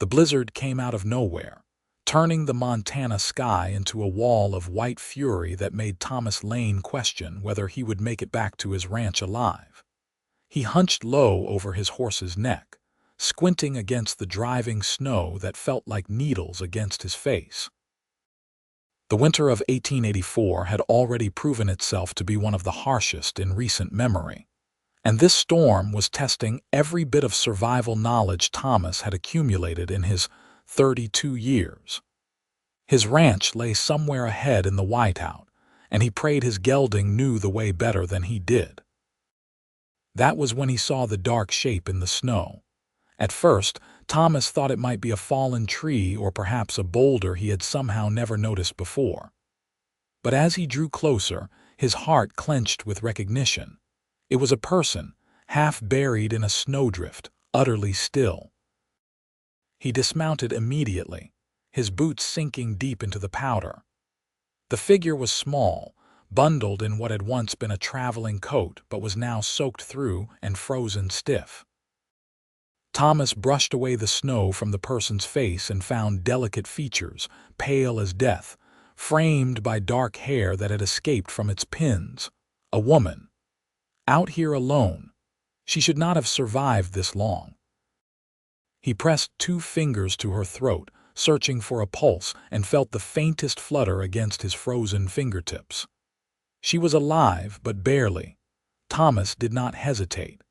The blizzard came out of nowhere, turning the Montana sky into a wall of white fury that made Thomas Lane question whether he would make it back to his ranch alive. He hunched low over his horse's neck, squinting against the driving snow that felt like needles against his face. The winter of 1884 had already proven itself to be one of the harshest in recent memory, and this storm was testing every bit of survival knowledge Thomas had accumulated in his 32 years. His ranch lay somewhere ahead in the whiteout, and he prayed his gelding knew the way better than he did. That was when he saw the dark shape in the snow. At first, Thomas thought it might be a fallen tree or perhaps a boulder he had somehow never noticed before. But as he drew closer, his heart clenched with recognition. It was a person, half buried in a snowdrift, utterly still. He dismounted immediately, his boots sinking deep into the powder. The figure was small, bundled in what had once been a traveling coat but was now soaked through and frozen stiff. Thomas brushed away the snow from the person's face and found delicate features, pale as death, framed by dark hair that had escaped from its pins. A woman. Out here alone. She should not have survived this long. He pressed 2 fingers to her throat, searching for a pulse, and felt the faintest flutter against his frozen fingertips. She was alive, but barely. Thomas did not hesitate.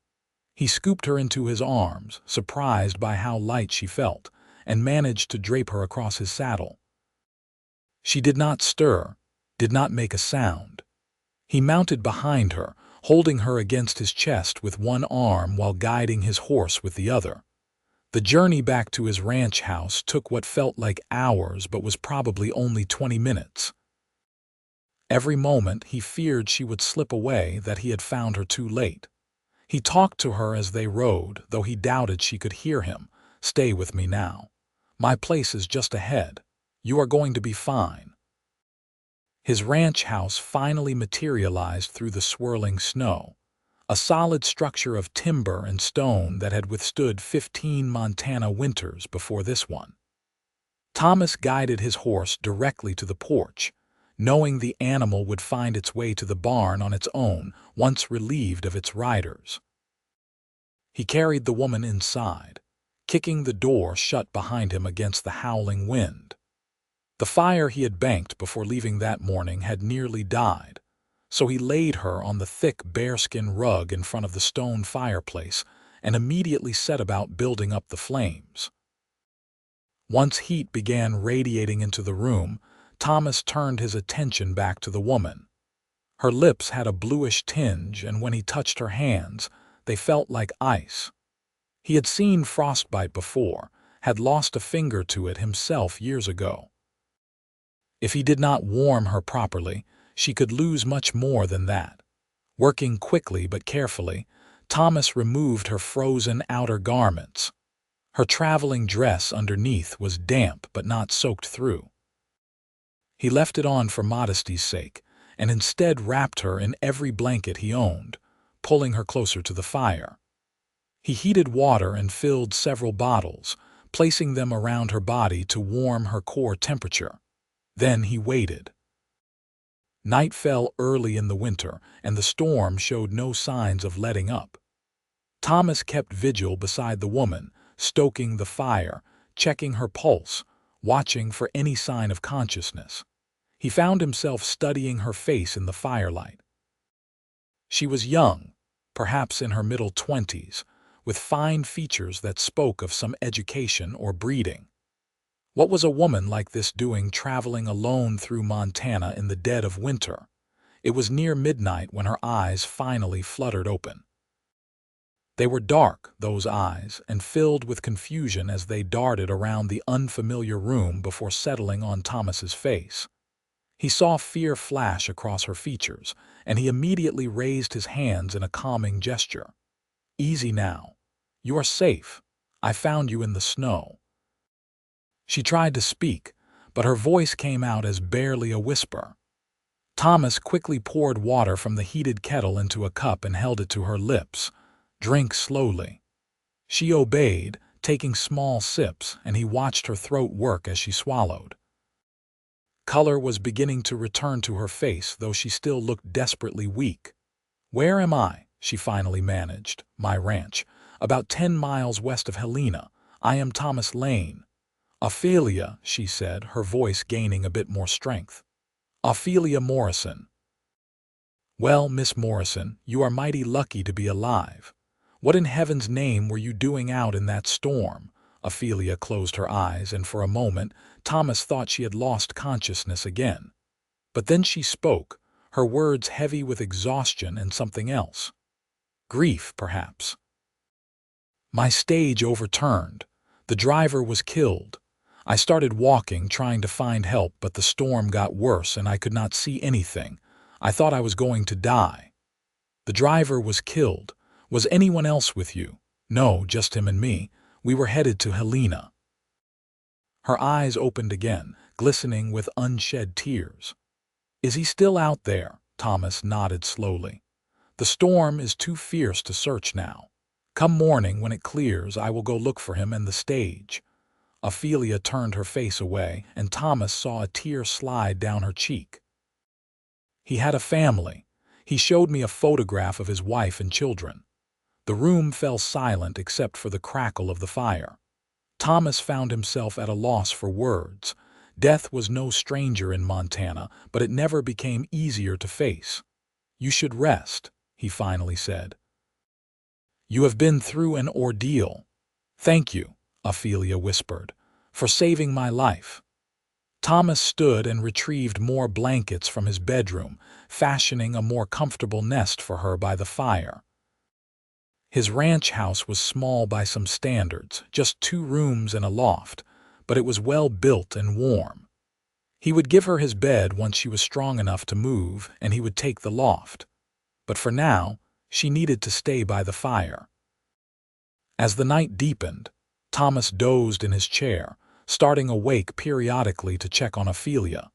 He scooped her into his arms, surprised by how light she felt, and managed to drape her across his saddle. She did not stir, did not make a sound. He mounted behind her, holding her against his chest with one arm while guiding his horse with the other. The journey back to his ranch house took what felt like hours but was probably only 20 minutes. Every moment he feared she would slip away, that he had found her too late. He talked to her as they rode, though he doubted she could hear him. "Stay with me now. My place is just ahead. You are going to be fine." His ranch house finally materialized through the swirling snow, a solid structure of timber and stone that had withstood 15 Montana winters before this one. Thomas guided his horse directly to the porch, knowing the animal would find its way to the barn on its own once relieved of its riders. He carried the woman inside, kicking the door shut behind him against the howling wind. The fire he had banked before leaving that morning had nearly died, so he laid her on the thick bearskin rug in front of the stone fireplace and immediately set about building up the flames. Once heat began radiating into the room, Thomas turned his attention back to the woman. Her lips had a bluish tinge, and when he touched her hands, they felt like ice. He had seen frostbite before, had lost a finger to it himself years ago. If he did not warm her properly, she could lose much more than that. Working quickly but carefully, Thomas removed her frozen outer garments. Her traveling dress underneath was damp but not soaked through. He left it on for modesty's sake, and instead wrapped her in every blanket he owned, pulling her closer to the fire. He heated water and filled several bottles, placing them around her body to warm her core temperature. Then he waited. Night fell early in the winter, and the storm showed no signs of letting up. Thomas kept vigil beside the woman, stoking the fire, checking her pulse, watching for any sign of consciousness. He found himself studying her face in the firelight. She was young, perhaps in her middle 20s, with fine features that spoke of some education or breeding. What was a woman like this doing traveling alone through Montana in the dead of winter? It was near midnight when her eyes finally fluttered open. They were dark, those eyes, and filled with confusion as they darted around the unfamiliar room before settling on Thomas's face. He saw fear flash across her features, and he immediately raised his hands in a calming gesture. "Easy now. You are safe. I found you in the snow." She tried to speak, but her voice came out as barely a whisper. Thomas quickly poured water from the heated kettle into a cup and held it to her lips. "Drink slowly." She obeyed, taking small sips, and he watched her throat work as she swallowed. Color was beginning to return to her face, though she still looked desperately weak. "Where am I?" she finally managed. "My ranch. About 10 miles west of Helena. I am Thomas Lane." "Ophelia," she said, her voice gaining a bit more strength. "Ophelia Morrison." "Well, Miss Morrison, you are mighty lucky to be alive. What in heaven's name were you doing out in that storm?" Ophelia closed her eyes, and for a moment Thomas thought she had lost consciousness again. But then she spoke, her words heavy with exhaustion and something else. Grief, perhaps. "My stage overturned. The driver was killed. I started walking, trying to find help, but the storm got worse and I could not see anything. I thought I was going to die." "The driver was killed. Was anyone else with you?" "No, just him and me. We were headed to Helena." Her eyes opened again, glistening with unshed tears. "Is he still out there?" Thomas nodded slowly. "The storm is too fierce to search now. Come morning, when it clears, I will go look for him and the stage." Ophelia turned her face away, and Thomas saw a tear slide down her cheek. "He had a family. He showed me a photograph of his wife and children." The room fell silent except for the crackle of the fire. Thomas found himself at a loss for words. Death was no stranger in Montana, but it never became easier to face. "You should rest," he finally said. "You have been through an ordeal." "Thank you," Ophelia whispered, "for saving my life." Thomas stood and retrieved more blankets from his bedroom, fashioning a more comfortable nest for her by the fire. His ranch house was small by some standards, just 2 rooms and a loft, but it was well built and warm. He would give her his bed once she was strong enough to move, and he would take the loft. But for now, she needed to stay by the fire. As the night deepened, Thomas dozed in his chair, starting awake periodically to check on Ophelia.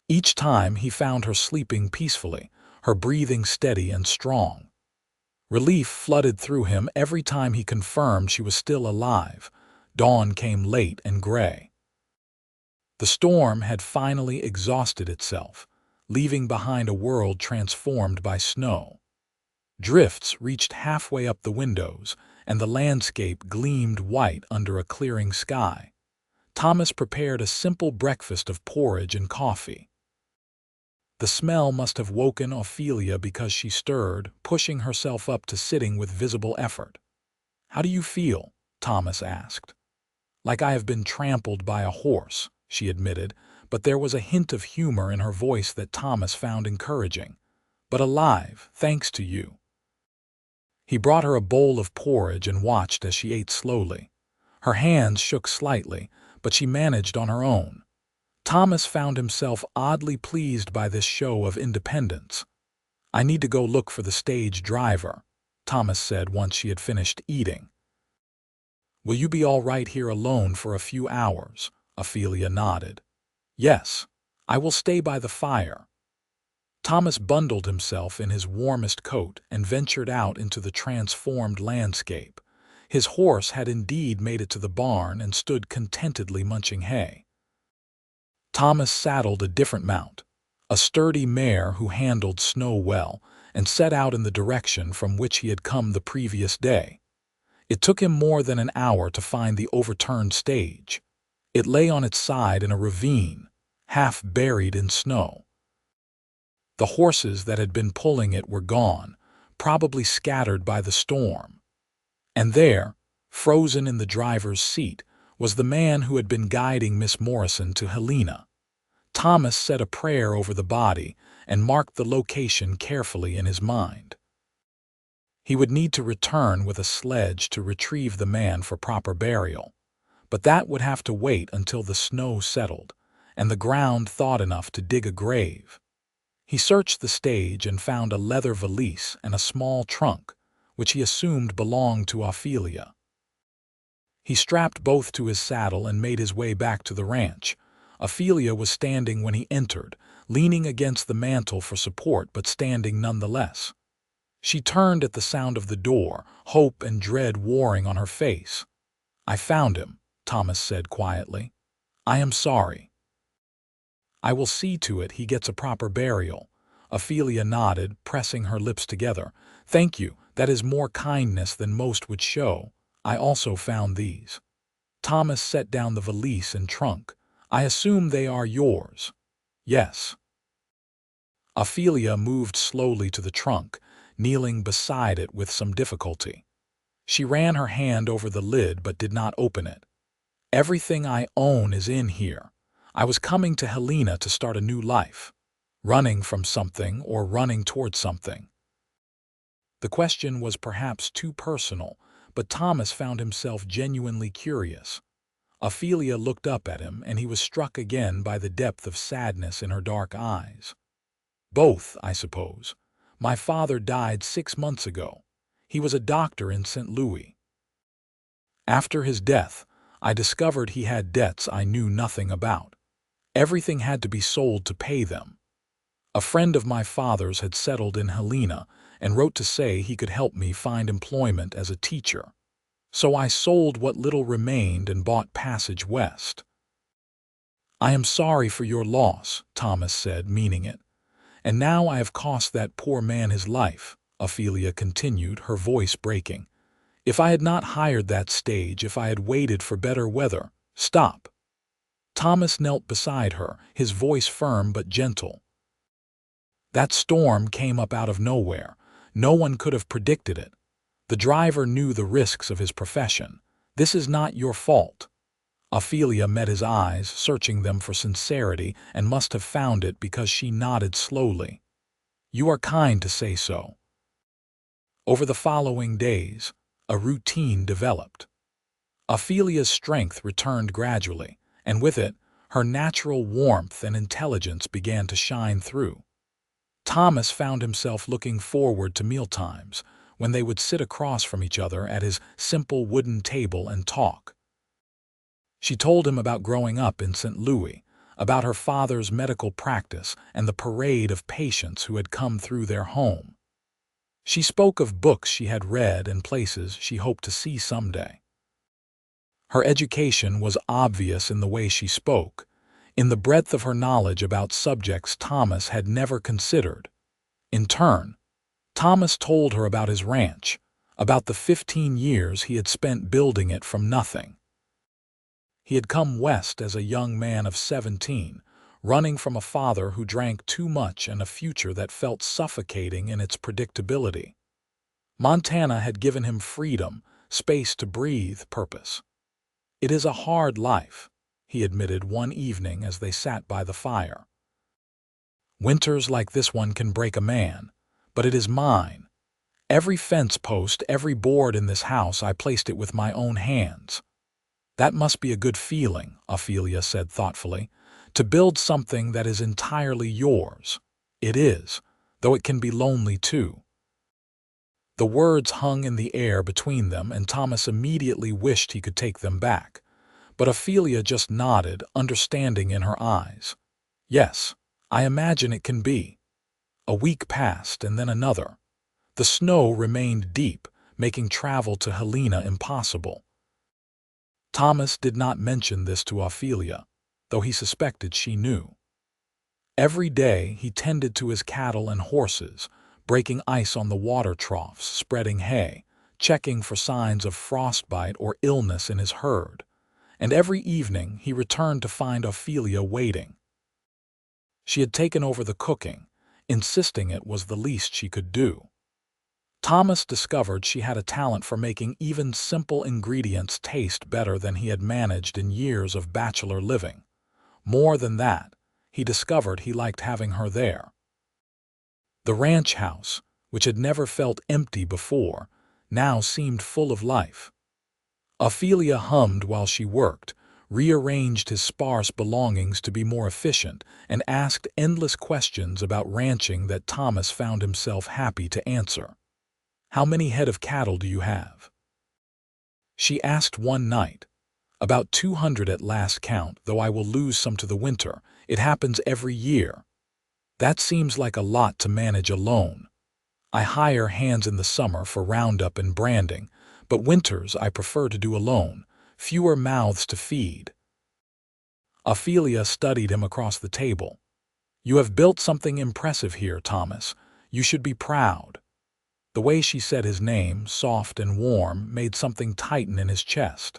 Each time he found her sleeping peacefully, her breathing steady and strong. Relief flooded through him every time he confirmed she was still alive. Dawn came late and gray. The storm had finally exhausted itself, leaving behind a world transformed by snow. Drifts reached halfway up the windows, and the landscape gleamed white under a clearing sky. Thomas prepared a simple breakfast of porridge and coffee. The smell must have woken Ophelia because she stirred, pushing herself up to sitting with visible effort. "How do you feel?" Thomas asked. "Like I have been trampled by a horse," she admitted, but there was a hint of humor in her voice that Thomas found encouraging. "But alive, thanks to you." He brought her a bowl of porridge and watched as she ate slowly. Her hands shook slightly, but she managed on her own. Thomas found himself oddly pleased by this show of independence. "I need to go look for the stage driver," Thomas said once she had finished eating. "Will you be all right here alone for a few hours?" Ophelia nodded. "Yes, I will stay by the fire." Thomas bundled himself in his warmest coat and ventured out into the transformed landscape. His horse had indeed made it to the barn and stood contentedly munching hay. Thomas saddled a different mount, a sturdy mare who handled snow well, and set out in the direction from which he had come the previous day. It took him more than an hour to find the overturned stage. It lay on its side in a ravine, half buried in snow. The horses that had been pulling it were gone, probably scattered by the storm. And there, frozen in the driver's seat, was the man who had been guiding Miss Morrison to Helena. Thomas said a prayer over the body and marked the location carefully in his mind. He would need to return with a sledge to retrieve the man for proper burial, but that would have to wait until the snow settled and the ground thawed enough to dig a grave. He searched the stage and found a leather valise and a small trunk, which he assumed belonged to Ophelia. He strapped both to his saddle and made his way back to the ranch. Ophelia was standing when he entered, leaning against the mantel for support but standing nonetheless. She turned at the sound of the door, hope and dread warring on her face. I found him, Thomas said quietly. I am sorry. I will see to it he gets a proper burial. Ophelia nodded, pressing her lips together. Thank you, that is more kindness than most would show. I also found these. Thomas set down the valise and trunk. I assume they are yours. Yes. Ophelia moved slowly to the trunk, kneeling beside it with some difficulty. She ran her hand over the lid but did not open it. Everything I own is in here. I was coming to Helena to start a new life. Running from something or running toward something. The question was perhaps too personal, but Thomas found himself genuinely curious. Ophelia looked up at him, and he was struck again by the depth of sadness in her dark eyes. Both, I suppose. My father died 6 months ago. He was a doctor in St. Louis. After his death, I discovered he had debts I knew nothing about. Everything had to be sold to pay them. A friend of my father's had settled in Helena and wrote to say he could help me find employment as a teacher. So I sold what little remained and bought passage west. I am sorry for your loss, Thomas said, meaning it. And now I have cost that poor man his life, Ophelia continued, her voice breaking. If I had not hired that stage, if I had waited for better weather— Stop. Thomas knelt beside her, his voice firm but gentle. That storm came up out of nowhere. No one could have predicted it. The driver knew the risks of his profession. This is not your fault. Ophelia met his eyes, searching them for sincerity, and must have found it because she nodded slowly. You are kind to say so. Over the following days, a routine developed. Ophelia's strength returned gradually, and with it, her natural warmth and intelligence began to shine through. Thomas found himself looking forward to mealtimes, when they would sit across from each other at his simple wooden table and talk. She told him about growing up in St. Louis, about her father's medical practice and the parade of patients who had come through their home. She spoke of books she had read and places she hoped to see someday. Her education was obvious in the way she spoke, in the breadth of her knowledge about subjects Thomas had never considered. In turn, Thomas told her about his ranch, about the 15 years he had spent building it from nothing. He had come west as a young man of 17, running from a father who drank too much and a future that felt suffocating in its predictability. Montana had given him freedom, space to breathe, purpose. It is a hard life, he admitted one evening as they sat by the fire. Winters like this one can break a man, but it is mine. Every fence post, every board in this house, I placed it with my own hands. That must be a good feeling, Ophelia said thoughtfully, to build something that is entirely yours. It is, though it can be lonely too. The words hung in the air between them, and Thomas immediately wished he could take them back. But Ophelia just nodded, understanding in her eyes. Yes, I imagine it can be. A week passed, and then another. The snow remained deep, making travel to Helena impossible. Thomas did not mention this to Ophelia, though he suspected she knew. Every day he tended to his cattle and horses, breaking ice on the water troughs, spreading hay, checking for signs of frostbite or illness in his herd. And every evening he returned to find Ophelia waiting. She had taken over the cooking, insisting it was the least she could do. Thomas discovered she had a talent for making even simple ingredients taste better than he had managed in years of bachelor living. More than that, he discovered he liked having her there. The ranch house, which had never felt empty before, now seemed full of life. Ophelia hummed while she worked, rearranged his sparse belongings to be more efficient, and asked endless questions about ranching that Thomas found himself happy to answer. How many head of cattle do you have? She asked one night. About 200 at last count, though I will lose some to the winter. It happens every year. That seems like a lot to manage alone. I hire hands in the summer for roundup and branding, but winters I prefer to do alone, fewer mouths to feed. Ophelia studied him across the table. "You have built something impressive here, Thomas. You should be proud." The way she said his name, soft and warm, made something tighten in his chest.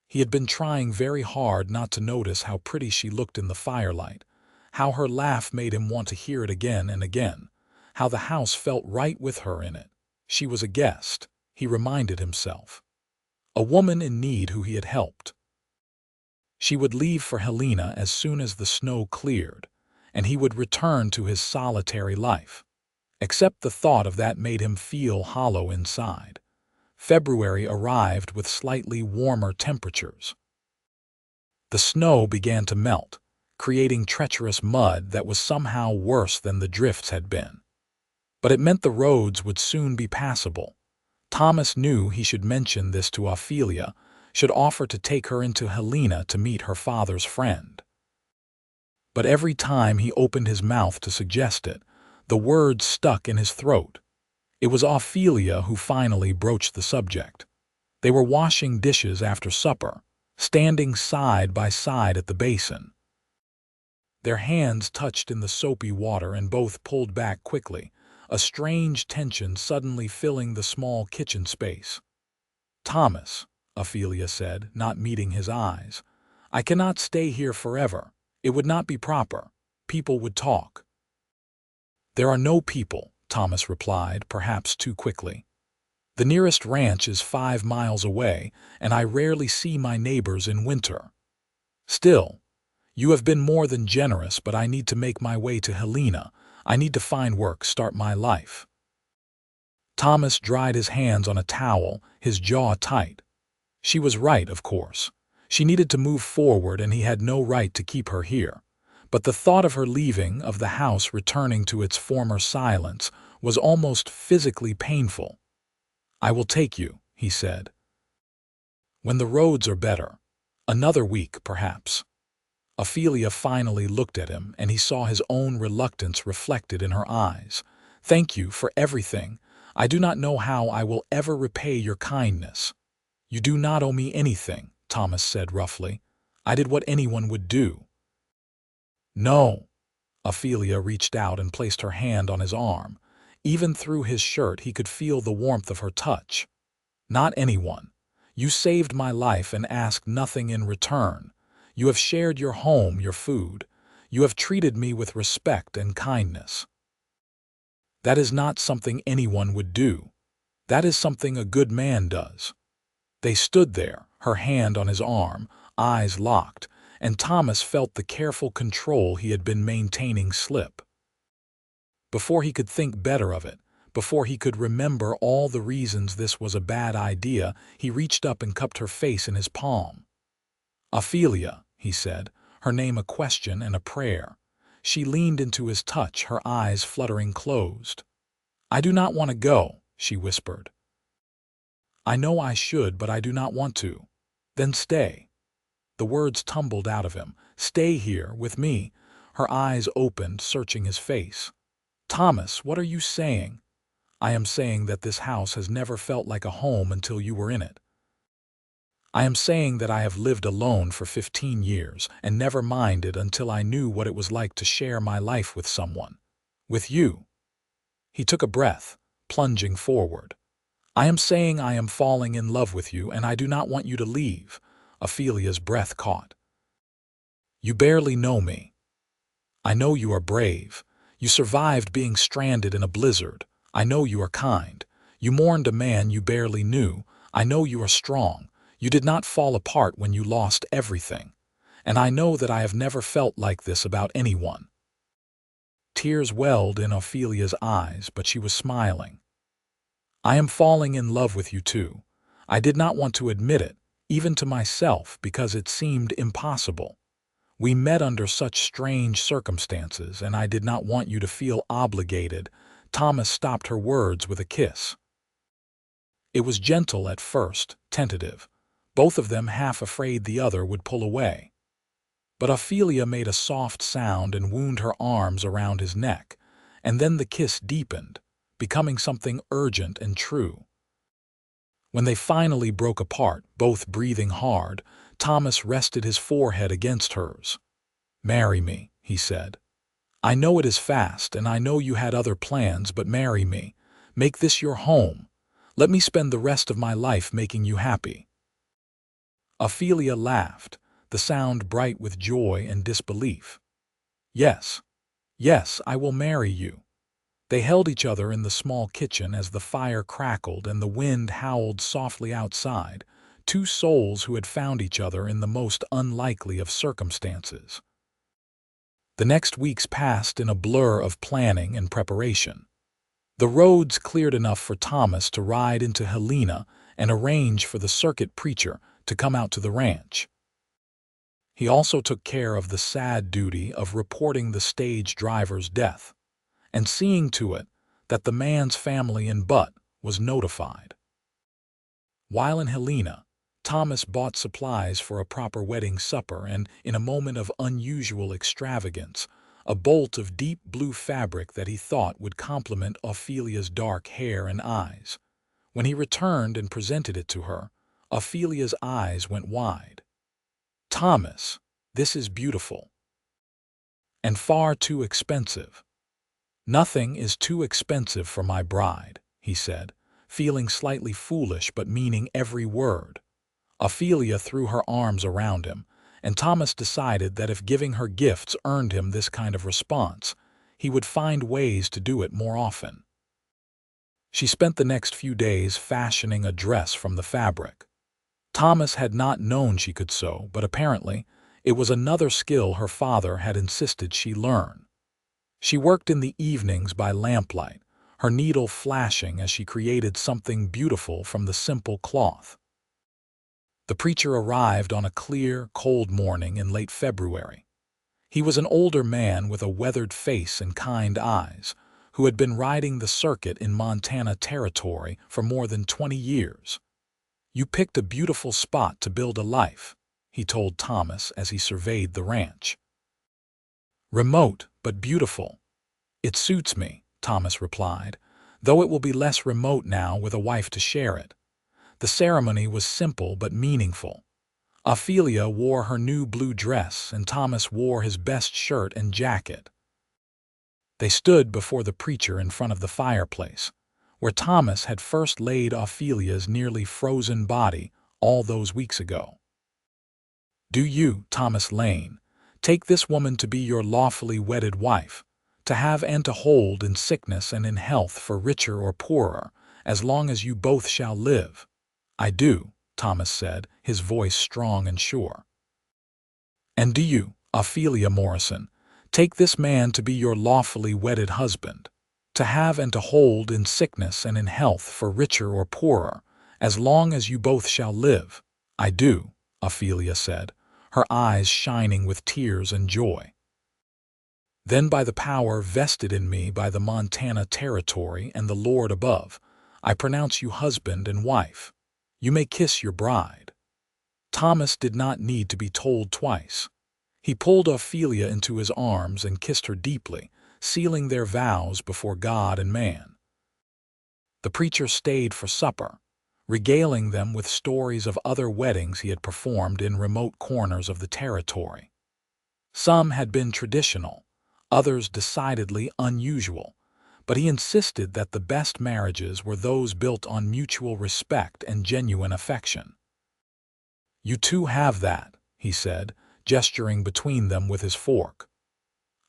He had been trying very hard not to notice how pretty she looked in the firelight, how her laugh made him want to hear it again and again, how the house felt right with her in it. She was a guest, he reminded himself. A woman in need who he had helped. She would leave for Helena as soon as the snow cleared, and he would return to his solitary life. Except the thought of that made him feel hollow inside. February arrived with slightly warmer temperatures. The snow began to melt, creating treacherous mud that was somehow worse than the drifts had been. But it meant the roads would soon be passable. Thomas knew he should mention this to Ophelia, should offer to take her into Helena to meet her father's friend. But every time he opened his mouth to suggest it, the words stuck in his throat. It was Ophelia who finally broached the subject. They were washing dishes after supper, standing side by side at the basin. Their hands touched in the soapy water and both pulled back quickly, a strange tension suddenly filling the small kitchen space. "Thomas," Ophelia said, not meeting his eyes, "I cannot stay here forever. It would not be proper. People would talk." "There are no people," Thomas replied, perhaps too quickly. "The nearest ranch is 5 miles away, and I rarely see my neighbors in winter. Still, you have been more than generous, but I need to make my way to Helena. I need to find work, start my life." Thomas dried his hands on a towel, his jaw tight. She was right, of course. She needed to move forward, and he had no right to keep her here. But the thought of her leaving, of the house returning to its former silence, was almost physically painful. "I will take you," he said. "When the roads are better. Another week, perhaps." Ophelia finally looked at him, and he saw his own reluctance reflected in her eyes. "Thank you for everything. I do not know how I will ever repay your kindness." "You do not owe me anything," Thomas said roughly. "I did what anyone would do." "No." Ophelia reached out and placed her hand on his arm. Even through his shirt he could feel the warmth of her touch. "Not anyone. You saved my life and asked nothing in return. You have shared your home, your food. You have treated me with respect and kindness. That is not something anyone would do. That is something a good man does." They stood there, her hand on his arm, eyes locked, and Thomas felt the careful control he had been maintaining slip. Before he could think better of it, before he could remember all the reasons this was a bad idea, he reached up and cupped her face in his palm. "Ophelia," he said, her name a question and a prayer. She leaned into his touch, her eyes fluttering closed. "I do not want to go," she whispered. "I know I should, but I do not want to." "Then stay." The words tumbled out of him. "Stay here, with me." Her eyes opened, searching his face. "Thomas, what are you saying?" "I am saying that this house has never felt like a home until you were in it. I am saying that I have lived alone for 15 years and never minded until I knew what it was like to share my life with someone. With you." He took a breath, plunging forward. "I am saying I am falling in love with you, and I do not want you to leave." Ophelia's breath caught. "You barely know me. I know you are brave. You survived being stranded in a blizzard. I know you are kind. You mourned a man you barely knew. I know you are strong. You did not fall apart when you lost everything. And I know that I have never felt like this about anyone." Tears welled in Ophelia's eyes, but she was smiling. "I am falling in love with you too. I did not want to admit it, even to myself, because it seemed impossible. We met under such strange circumstances, and I did not want you to feel obligated." Thomas stopped her words with a kiss. It was gentle at first, tentative, both of them half afraid the other would pull away. But Ophelia made a soft sound and wound her arms around his neck, and then the kiss deepened, becoming something urgent and true. When they finally broke apart, both breathing hard, Thomas rested his forehead against hers. "Marry me," he said. "I know it is fast, and I know you had other plans, but marry me. Make this your home. Let me spend the rest of my life making you happy." Ophelia laughed, the sound bright with joy and disbelief. "Yes, yes, I will marry you." They held each other in the small kitchen as the fire crackled and the wind howled softly outside, two souls who had found each other in the most unlikely of circumstances. The next weeks passed in a blur of planning and preparation. The roads cleared enough for Thomas to ride into Helena and arrange for the circuit preacher to come out to the ranch. He also took care of the sad duty of reporting the stage driver's death and seeing to it that the man's family in Butte was notified. While in Helena, Thomas bought supplies for a proper wedding supper and, in a moment of unusual extravagance, a bolt of deep blue fabric that he thought would complement Ophelia's dark hair and eyes. When he returned and presented it to her, Ophelia's eyes went wide. "Thomas, this is beautiful. And far too expensive." "Nothing is too expensive for my bride," he said, feeling slightly foolish but meaning every word. Ophelia threw her arms around him, and Thomas decided that if giving her gifts earned him this kind of response, he would find ways to do it more often. She spent the next few days fashioning a dress from the fabric. Thomas had not known she could sew, but apparently it was another skill her father had insisted she learn. She worked in the evenings by lamplight, her needle flashing as she created something beautiful from the simple cloth. The preacher arrived on a clear, cold morning in late February. He was an older man with a weathered face and kind eyes, who had been riding the circuit in Montana Territory for more than 20 years. "You picked a beautiful spot to build a life," he told Thomas as he surveyed the ranch. "Remote, but beautiful." "It suits me," Thomas replied, "though it will be less remote now with a wife to share it." The ceremony was simple but meaningful. Ophelia wore her new blue dress and Thomas wore his best shirt and jacket. They stood before the preacher in front of the fireplace, where Thomas had first laid Ophelia's nearly frozen body all those weeks ago. "Do you, Thomas Lane, take this woman to be your lawfully wedded wife, to have and to hold in sickness and in health for richer or poorer, as long as you both shall live?" "I do," Thomas said, his voice strong and sure. "And do you, Ophelia Morrison, take this man to be your lawfully wedded husband, to have and to hold in sickness and in health for richer or poorer, as long as you both shall live?" "I do," Ophelia said, her eyes shining with tears and joy. "Then by the power vested in me by the Montana Territory and the Lord above, I pronounce you husband and wife. You may kiss your bride." Thomas did not need to be told twice. He pulled Ophelia into his arms and kissed her deeply, sealing their vows before God and man. The preacher stayed for supper, regaling them with stories of other weddings he had performed in remote corners of the territory. Some had been traditional, others decidedly unusual, but he insisted that the best marriages were those built on mutual respect and genuine affection. "You two have that," he said, gesturing between them with his fork.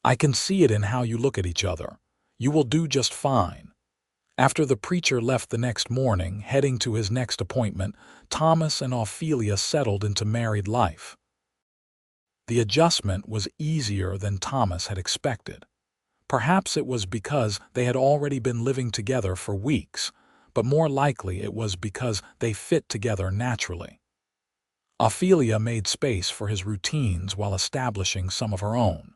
"I can see it in how you look at each other. You will do just fine." After the preacher left the next morning, heading to his next appointment, Thomas and Ophelia settled into married life. The adjustment was easier than Thomas had expected. Perhaps it was because they had already been living together for weeks, but more likely it was because they fit together naturally. Ophelia made space for his routines while establishing some of her own.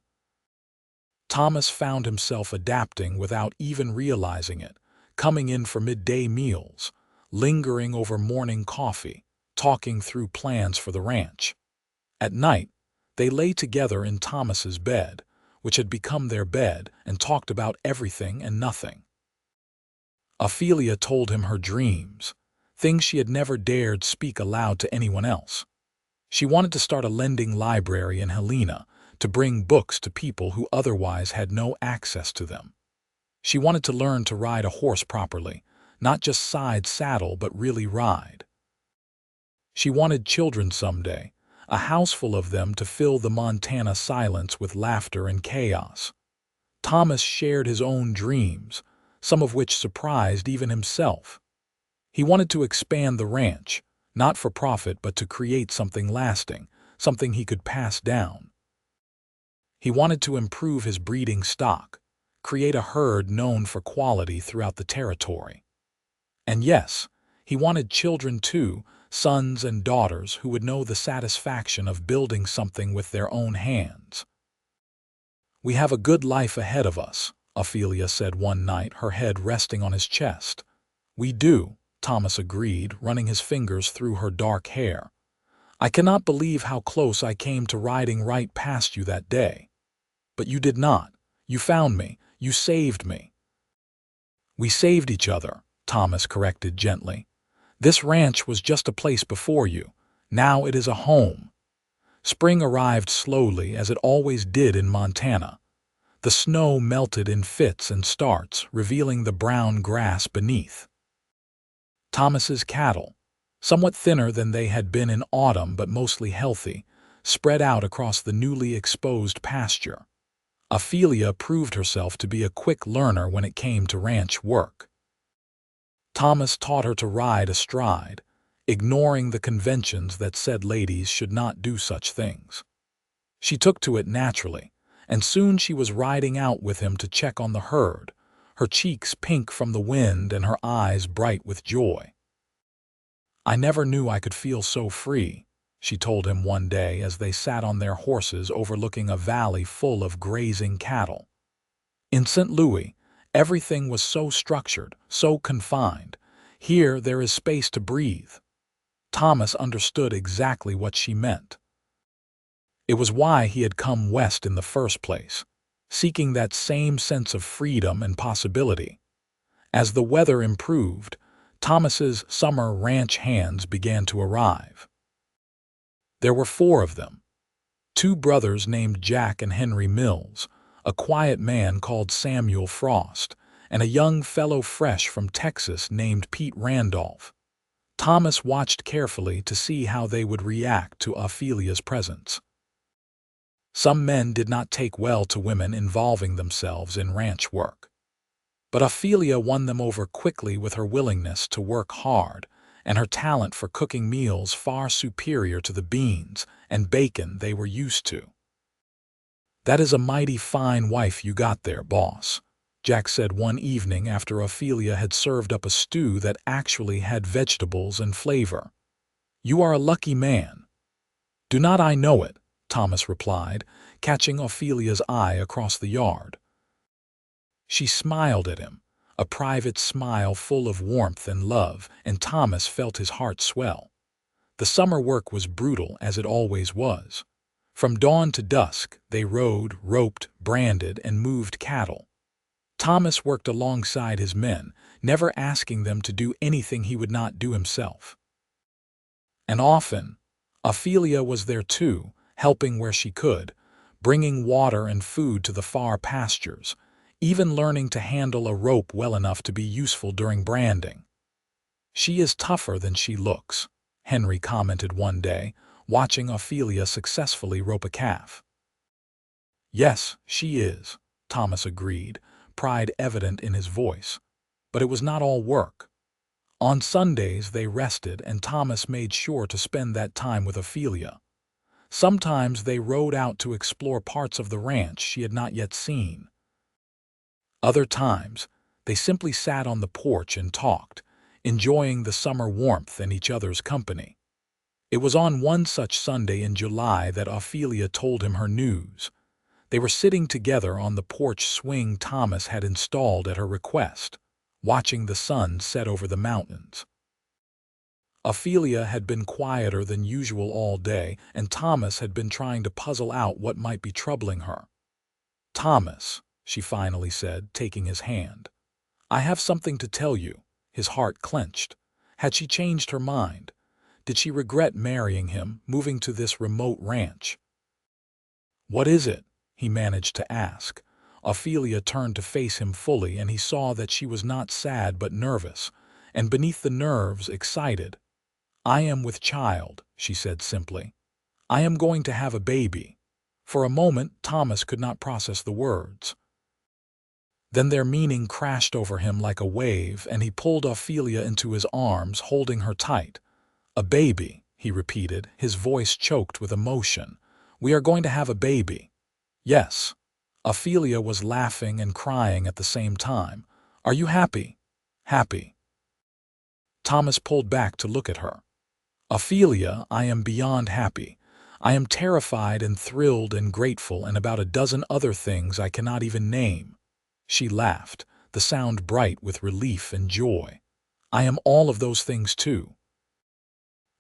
Thomas found himself adapting without even realizing it, coming in for midday meals, lingering over morning coffee, talking through plans for the ranch. At night, they lay together in Thomas's bed, which had become their bed, and talked about everything and nothing. Ophelia told him her dreams, things she had never dared speak aloud to anyone else. She wanted to start a lending library in Helena to bring books to people who otherwise had no access to them. She wanted to learn to ride a horse properly, not just side saddle but really ride. She wanted children someday, a house full of them to fill the Montana silence with laughter and chaos. Thomas shared his own dreams, some of which surprised even himself. He wanted to expand the ranch, not for profit but to create something lasting, something he could pass down. He wanted to improve his breeding stock, create a herd known for quality throughout the territory. And yes, he wanted children too, sons and daughters who would know the satisfaction of building something with their own hands. "We have a good life ahead of us," Ophelia said one night, her head resting on his chest. "We do," Thomas agreed, running his fingers through her dark hair. "I cannot believe how close I came to riding right past you that day. But you did not. You found me. You saved me." "We saved each other," Thomas corrected gently. "This ranch was just a place before you. Now it is a home." Spring arrived slowly, as it always did in Montana. The snow melted in fits and starts, revealing the brown grass beneath. Thomas's cattle, somewhat thinner than they had been in autumn but mostly healthy, spread out across the newly exposed pasture. Ophelia proved herself to be a quick learner when it came to ranch work. Thomas taught her to ride astride, ignoring the conventions that said ladies should not do such things. She took to it naturally, and soon she was riding out with him to check on the herd, her cheeks pink from the wind and her eyes bright with joy. "I never knew I could feel so free," she told him one day as they sat on their horses overlooking a valley full of grazing cattle. "In St. Louis, everything was so structured, so confined. Here there is space to breathe." Thomas understood exactly what she meant. It was why he had come west in the first place, seeking that same sense of freedom and possibility. As the weather improved, Thomas's summer ranch hands began to arrive. There were 4 of them. 2 brothers named Jack and Henry Mills, a quiet man called Samuel Frost, and a young fellow fresh from Texas named Pete Randolph. Thomas watched carefully to see how they would react to Ophelia's presence. Some men did not take well to women involving themselves in ranch work. But Ophelia won them over quickly with her willingness to work hard and her talent for cooking meals far superior to the beans and bacon they were used to. "That is a mighty fine wife you got there, boss," Jack said one evening after Ophelia had served up a stew that actually had vegetables and flavor. "You are a lucky man." "Do not I know it?" Thomas replied, catching Ophelia's eye across the yard. She smiled at him, a private smile full of warmth and love, and Thomas felt his heart swell. The summer work was brutal, as it always was. From dawn to dusk, they rode, roped, branded, and moved cattle. Thomas worked alongside his men, never asking them to do anything he would not do himself. And often, Ophelia was there too, helping where she could, bringing water and food to the far pastures, even learning to handle a rope well enough to be useful during branding. "She is tougher than she looks," Henry commented one day, watching Ophelia successfully rope a calf. "Yes, she is," Thomas agreed, pride evident in his voice. But it was not all work. On Sundays they rested, and Thomas made sure to spend that time with Ophelia. Sometimes they rode out to explore parts of the ranch she had not yet seen. Other times, they simply sat on the porch and talked, enjoying the summer warmth and each other's company. It was on one such Sunday in July that Ophelia told him her news. They were sitting together on the porch swing Thomas had installed at her request, watching the sun set over the mountains. Ophelia had been quieter than usual all day, and Thomas had been trying to puzzle out what might be troubling her. "Thomas," she finally said, taking his hand, "I have something to tell you." His heart clenched. Had she changed her mind? Did she regret marrying him, moving to this remote ranch? "What is it?" he managed to ask. Ophelia turned to face him fully, and he saw that she was not sad but nervous, and beneath the nerves, excited. "I am with child," she said simply. "I am going to have a baby." For a moment, Thomas could not process the words. Then their meaning crashed over him like a wave, and he pulled Ophelia into his arms, holding her tight. "A baby," he repeated, his voice choked with emotion. "We are going to have a baby." "Yes." Ophelia was laughing and crying at the same time. "Are you happy?" "Happy." Thomas pulled back to look at her. "Ophelia, I am beyond happy. I am terrified and thrilled and grateful and about a dozen other things I cannot even name." She laughed, the sound bright with relief and joy. "I am all of those things too."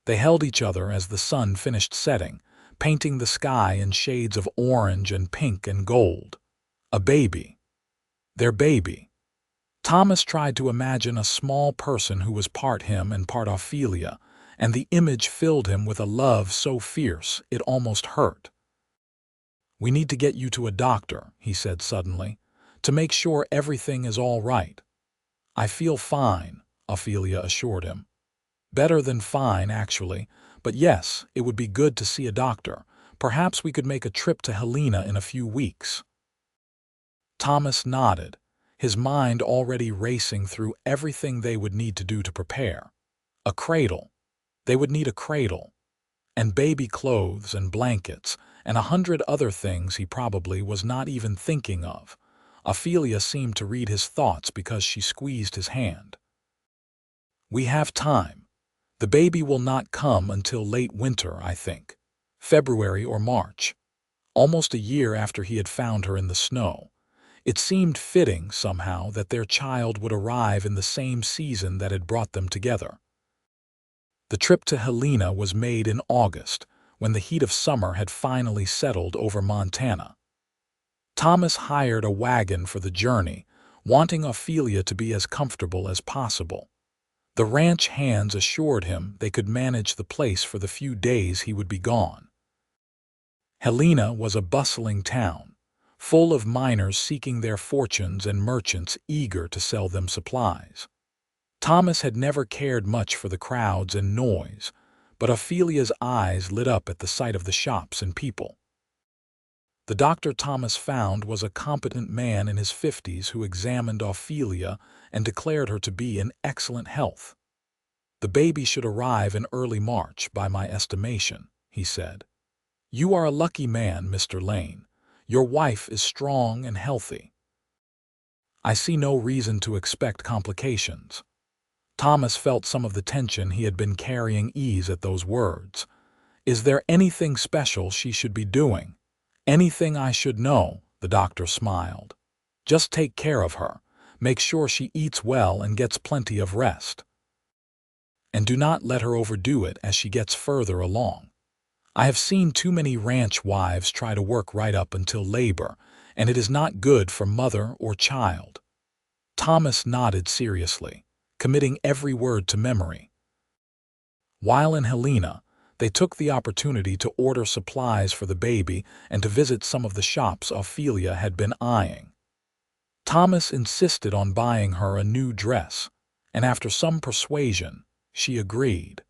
They held each other as the sun finished setting, painting the sky in shades of orange and pink and gold. A baby. Their baby. Thomas tried to imagine a small person who was part him and part Ophelia, and the image filled him with a love so fierce it almost hurt. "We need to get you to a doctor," he said suddenly, "to make sure everything is all right." "I feel fine," Ophelia assured him. "Better than fine, actually, but yes, it would be good to see a doctor. Perhaps we could make a trip to Helena in a few weeks." Thomas nodded, his mind already racing through everything they would need to do to prepare. A cradle. They would need a cradle. And baby clothes and blankets, and 100 other things he probably was not even thinking of. Ophelia seemed to read his thoughts because she squeezed his hand. "We have time. The baby will not come until late winter, I think. February or March." Almost a year after he had found her in the snow. It seemed fitting, somehow, that their child would arrive in the same season that had brought them together. The trip to Helena was made in August, when the heat of summer had finally settled over Montana. Thomas hired a wagon for the journey, wanting Ophelia to be as comfortable as possible. The ranch hands assured him they could manage the place for the few days he would be gone. Helena was a bustling town, full of miners seeking their fortunes and merchants eager to sell them supplies. Thomas had never cared much for the crowds and noise, but Ophelia's eyes lit up at the sight of the shops and people. The doctor Thomas found was a competent man in his 50s who examined Ophelia and declared her to be in excellent health. "The baby should arrive in early March, by my estimation," he said. "You are a lucky man, Mr. Lane. Your wife is strong and healthy. I see no reason to expect complications." Thomas felt some of the tension he had been carrying ease at those words. "Is there anything special she should be doing?" "Anything I should know," the doctor smiled. "Just take care of her. Make sure she eats well and gets plenty of rest. And do not let her overdo it as she gets further along. I have seen too many ranch wives try to work right up until labor, and it is not good for mother or child." Thomas nodded seriously, committing every word to memory. While in Helena, they took the opportunity to order supplies for the baby and to visit some of the shops Ophelia had been eyeing. Thomas insisted on buying her a new dress, and after some persuasion, she agreed.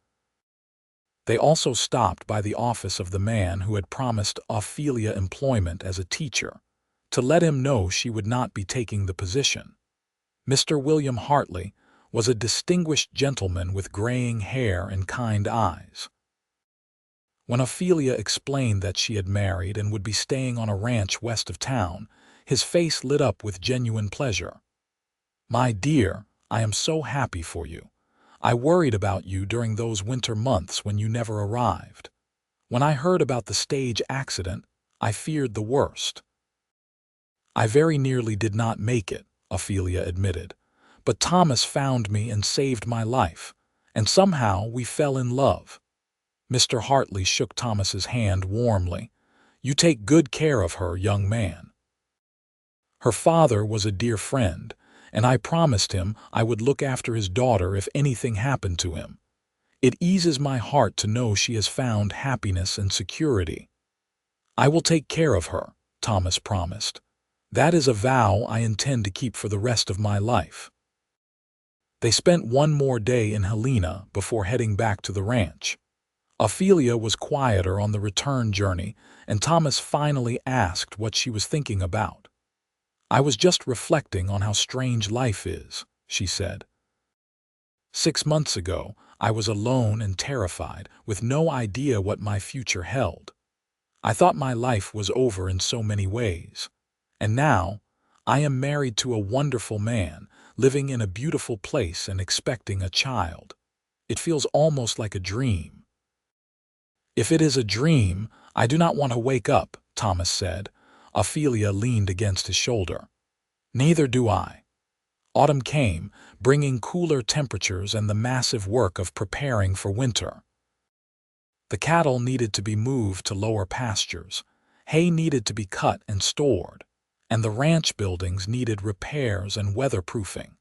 They also stopped by the office of the man who had promised Ophelia employment as a teacher, to let him know she would not be taking the position. Mr. William Hartley was a distinguished gentleman with graying hair and kind eyes. When Ophelia explained that she had married and would be staying on a ranch west of town, his face lit up with genuine pleasure. "My dear, I am so happy for you. I worried about you during those winter months when you never arrived. When I heard about the stage accident, I feared the worst." "I very nearly did not make it," Ophelia admitted. "But Thomas found me and saved my life, and somehow we fell in love." Mr. Hartley shook Thomas's hand warmly. "You take good care of her, young man." Her father was a dear friend, and I promised him I would look after his daughter if anything happened to him. It eases my heart to know she has found happiness and security. I will take care of her, Thomas promised. That is a vow I intend to keep for the rest of my life. They spent one more day in Helena before heading back to the ranch. Ophelia was quieter on the return journey, and Thomas finally asked what she was thinking about. "I was just reflecting on how strange life is," she said. "6 months ago, I was alone and terrified, with no idea what my future held. I thought my life was over in so many ways. And now, I am married to a wonderful man, living in a beautiful place and expecting a child. It feels almost like a dream." "If it is a dream, I do not want to wake up," Thomas said. Ophelia leaned against his shoulder. "Neither do I." Autumn came, bringing cooler temperatures and the massive work of preparing for winter. The cattle needed to be moved to lower pastures, hay needed to be cut and stored, and the ranch buildings needed repairs and weatherproofing.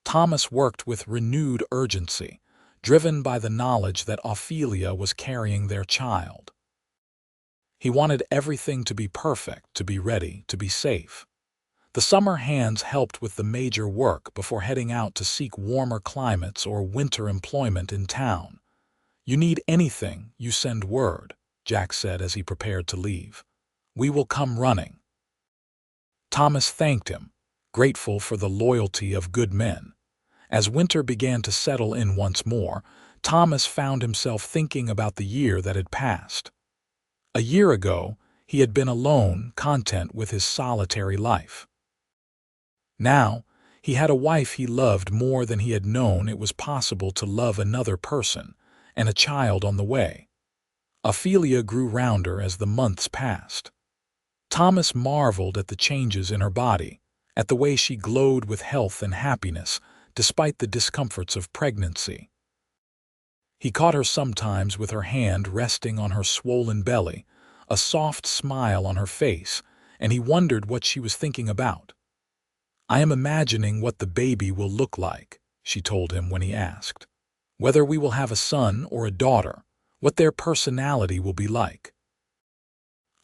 Thomas worked with renewed urgency, driven by the knowledge that Ophelia was carrying their child. He wanted everything to be perfect, to be ready, to be safe. The summer hands helped with the major work before heading out to seek warmer climates or winter employment in town. "You need anything, you send word," Jack said as he prepared to leave. "We will come running." Thomas thanked him, grateful for the loyalty of good men. As winter began to settle in once more, Thomas found himself thinking about the year that had passed. A year ago, he had been alone, content with his solitary life. Now, he had a wife he loved more than he had known it was possible to love another person, and a child on the way. Ophelia grew rounder as the months passed. Thomas marveled at the changes in her body, at the way she glowed with health and happiness, despite the discomforts of pregnancy. He caught her sometimes with her hand resting on her swollen belly, a soft smile on her face, and he wondered what she was thinking about. "I am imagining what the baby will look like," she told him when he asked. "Whether we will have a son or a daughter, what their personality will be like."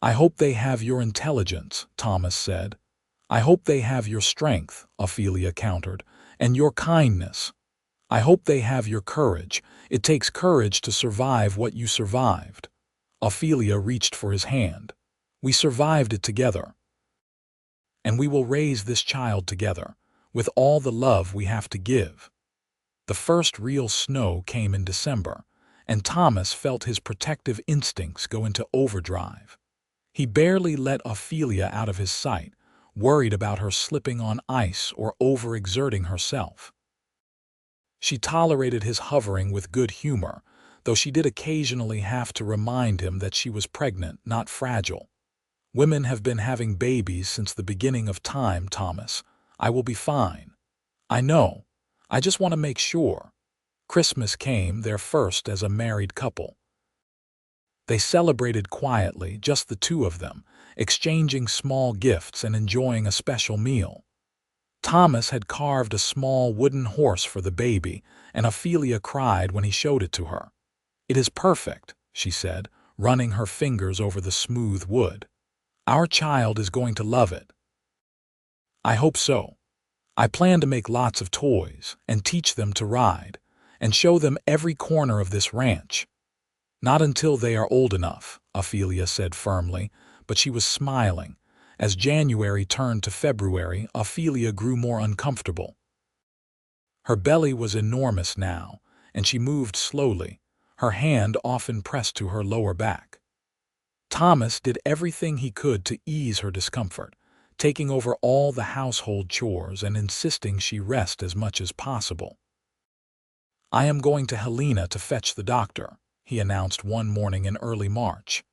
"I hope they have your intelligence," Thomas said. "I hope they have your strength," Ophelia countered, "and your kindness. I hope they have your courage. It takes courage to survive what you survived." Ophelia reached for his hand. "We survived it together. And we will raise this child together, with all the love we have to give." The first real snow came in December, and Thomas felt his protective instincts go into overdrive. He barely let Ophelia out of his sight, worried about her slipping on ice or overexerting herself. She tolerated his hovering with good humor, though she did occasionally have to remind him that she was pregnant, not fragile. "Women have been having babies since the beginning of time, Thomas. I will be fine." "I know. I just want to make sure." Christmas came, their first as a married couple. They celebrated quietly, just the two of them, exchanging small gifts and enjoying a special meal. Thomas had carved a small wooden horse for the baby, and Ophelia cried when he showed it to her. "It is perfect," she said, running her fingers over the smooth wood. "Our child is going to love it." "I hope so. I plan to make lots of toys and teach them to ride and show them every corner of this ranch." "Not until they are old enough," Ophelia said firmly, but she was smiling. As January turned to February, Ophelia grew more uncomfortable. Her belly was enormous now, and she moved slowly, her hand often pressed to her lower back. Thomas did everything he could to ease her discomfort, taking over all the household chores and insisting she rest as much as possible. "I am going to Helena to fetch the doctor," he announced one morning in early March.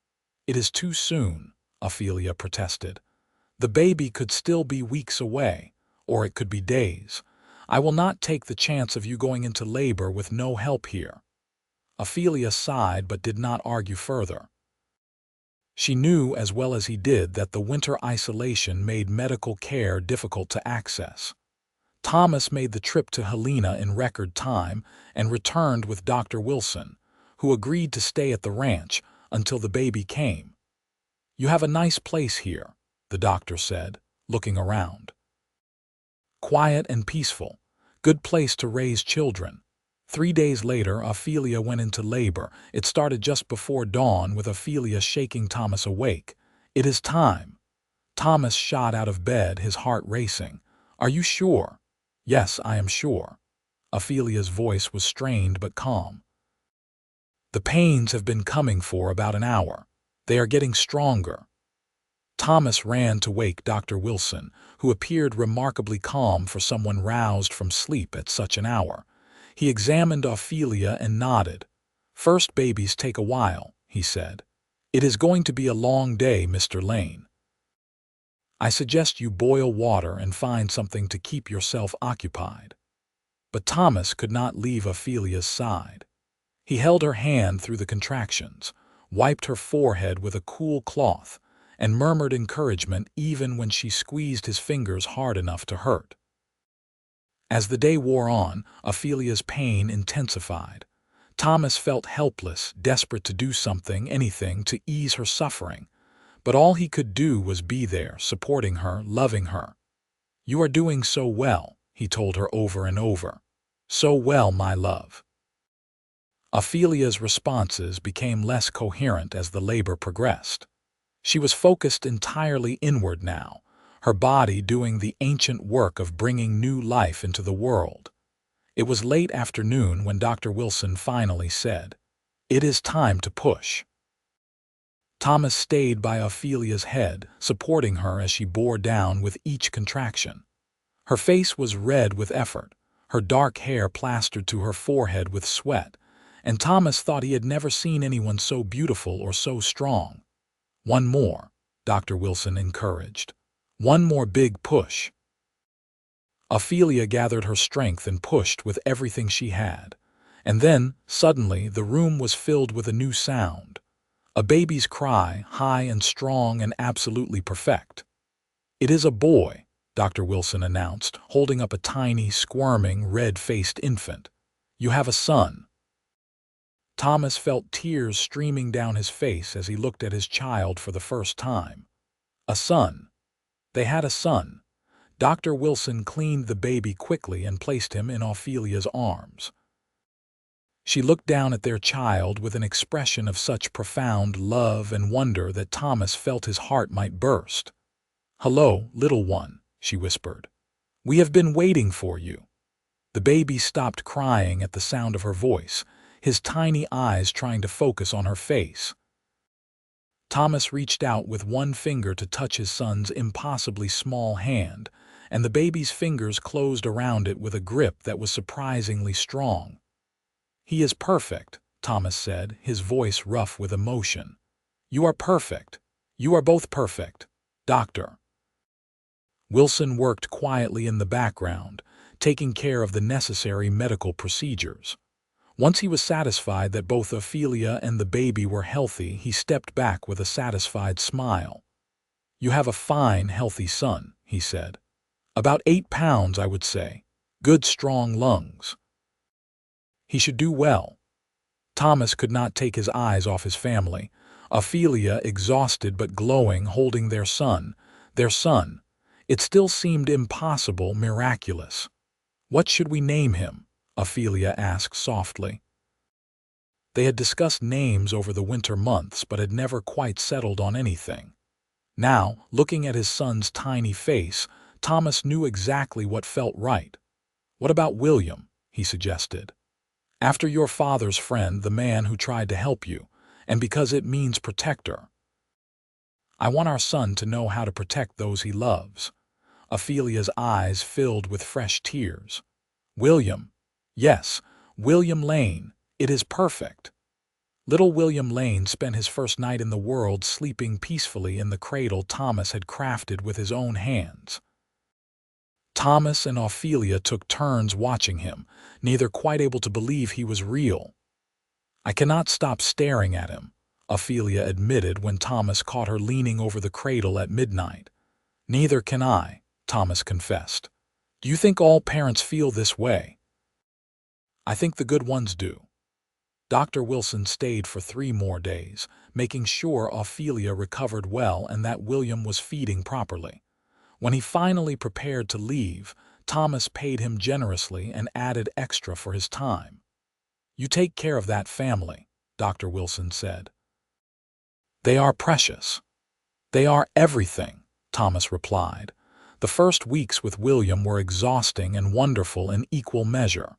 "It is too soon," Ophelia protested. "The baby could still be weeks away, or it could be days. I will not take the chance of you going into labor with no help here." Ophelia sighed but did not argue further. She knew as well as he did that the winter isolation made medical care difficult to access. Thomas made the trip to Helena in record time and returned with Dr. Wilson, who agreed to stay at the ranch until the baby came. "You have a nice place here," the doctor said, looking around. "Quiet and peaceful. Good place to raise children." 3 days later, Ophelia went into labor. It started just before dawn, with Ophelia shaking Thomas awake. "It is time." Thomas shot out of bed, his heart racing. "Are you sure?" "Yes, I am sure." Ophelia's voice was strained but calm. "The pains have been coming for about an hour. They are getting stronger." Thomas ran to wake Dr. Wilson, who appeared remarkably calm for someone roused from sleep at such an hour. He examined Ophelia and nodded. "First babies take a while," he said. "It is going to be a long day, Mr. Lane. I suggest you boil water and find something to keep yourself occupied." But Thomas could not leave Ophelia's side. He held her hand through the contractions, wiped her forehead with a cool cloth, and murmured encouragement even when she squeezed his fingers hard enough to hurt. As the day wore on, Ophelia's pain intensified. Thomas felt helpless, desperate to do something, anything, to ease her suffering. But all he could do was be there, supporting her, loving her. "You are doing so well," he told her over and over. "So well, my love." Ophelia's responses became less coherent as the labor progressed. She was focused entirely inward now, her body doing the ancient work of bringing new life into the world. It was late afternoon when Dr. Wilson finally said, "It is time to push." Thomas stayed by Ophelia's head, supporting her as she bore down with each contraction. Her face was red with effort, her dark hair plastered to her forehead with sweat, and Thomas thought he had never seen anyone so beautiful or so strong. "One more," Dr. Wilson encouraged. "One more big push." Ophelia gathered her strength and pushed with everything she had. And then, suddenly, the room was filled with a new sound. A baby's cry, high and strong and absolutely perfect. "It is a boy," Dr. Wilson announced, holding up a tiny, squirming, red-faced infant. "You have a son." Thomas felt tears streaming down his face as he looked at his child for the first time. A son. They had a son. Dr. Wilson cleaned the baby quickly and placed him in Ophelia's arms. She looked down at their child with an expression of such profound love and wonder that Thomas felt his heart might burst. "Hello, little one," she whispered. "We have been waiting for you." The baby stopped crying at the sound of her voice, his tiny eyes trying to focus on her face. Thomas reached out with one finger to touch his son's impossibly small hand, and the baby's fingers closed around it with a grip that was surprisingly strong. "He is perfect," Thomas said, his voice rough with emotion. "You are perfect. You are both perfect, Doctor." Wilson worked quietly in the background, taking care of the necessary medical procedures. Once he was satisfied that both Ophelia and the baby were healthy, he stepped back with a satisfied smile. "You have a fine, healthy son," he said. "About 8 pounds, I would say. Good, strong lungs. He should do well." Thomas could not take his eyes off his family. Ophelia, exhausted but glowing, holding their son. Their son. It still seemed impossible, miraculous. "What should we name him?" Ophelia asked softly. They had discussed names over the winter months but had never quite settled on anything. Now, looking at his son's tiny face, Thomas knew exactly what felt right. "What about William?" he suggested. "After your father's friend, the man who tried to help you, and because it means protector. I want our son to know how to protect those he loves." Ophelia's eyes filled with fresh tears. "William. Yes, William Lane. It is perfect." Little William Lane spent his first night in the world sleeping peacefully in the cradle Thomas had crafted with his own hands. Thomas and Ophelia took turns watching him, neither quite able to believe he was real. "I cannot stop staring at him," Ophelia admitted when Thomas caught her leaning over the cradle at midnight. "Neither can I," Thomas confessed. Do you think all parents feel this way? I think the good ones do. Dr. Wilson stayed for 3 more days, making sure Ophelia recovered well and that William was feeding properly. When he finally prepared to leave, Thomas paid him generously and added extra for his time. "You take care of that family," Dr. Wilson said. "They are precious. They are everything," Thomas replied. The first weeks with William were exhausting and wonderful in equal measure.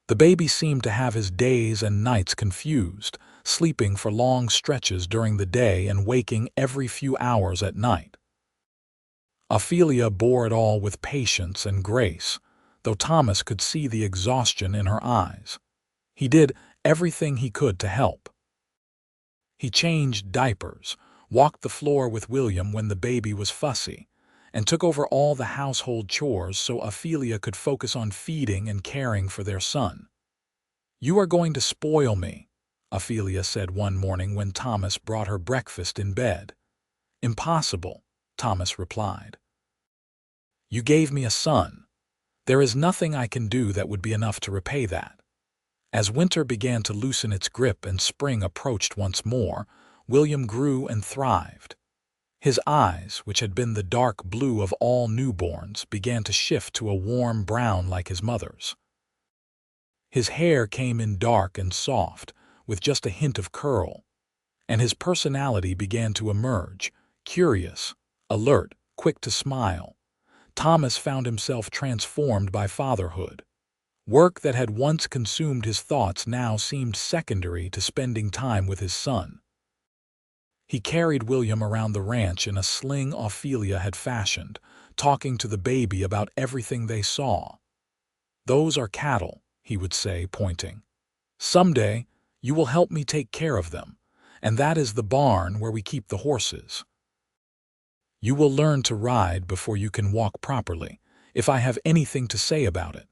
The baby seemed to have his days and nights confused, sleeping for long stretches during the day and waking every few hours at night. Ophelia bore it all with patience and grace, though Thomas could see the exhaustion in her eyes. He did everything he could to help. He changed diapers, walked the floor with William when the baby was fussy, and took over all the household chores so Ophelia could focus on feeding and caring for their son. "You are going to spoil me," Ophelia said one morning when Thomas brought her breakfast in bed. "Impossible," Thomas replied. "You gave me a son. There is nothing I can do that would be enough to repay that." As winter began to loosen its grip and spring approached once more, William grew and thrived. His eyes, which had been the dark blue of all newborns, began to shift to a warm brown like his mother's. His hair came in dark and soft, with just a hint of curl, and his personality began to emerge, curious, alert, quick to smile. Thomas found himself transformed by fatherhood. Work that had once consumed his thoughts now seemed secondary to spending time with his son. He carried William around the ranch in a sling Ophelia had fashioned, talking to the baby about everything they saw. "Those are cattle," he would say, pointing. "Someday you will help me take care of them, and that is the barn where we keep the horses. You will learn to ride before you can walk properly, if I have anything to say about it."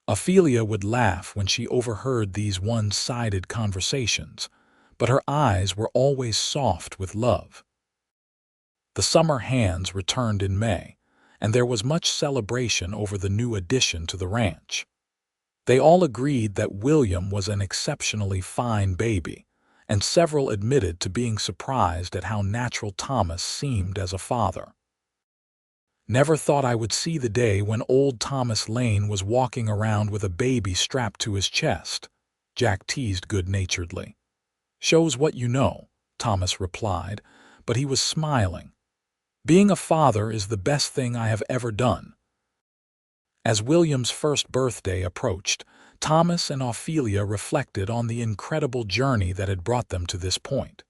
Ophelia would laugh when she overheard these one-sided conversations, but her eyes were always soft with love. The summer hands returned in May, and there was much celebration over the new addition to the ranch. They all agreed that William was an exceptionally fine baby, and several admitted to being surprised at how natural Thomas seemed as a father. "Never thought I would see the day when old Thomas Lane was walking around with a baby strapped to his chest," Jack teased good-naturedly. "Shows what you know," Thomas replied, but he was smiling. "Being a father is the best thing I have ever done." As William's first birthday approached, Thomas and Ophelia reflected on the incredible journey that had brought them to this point.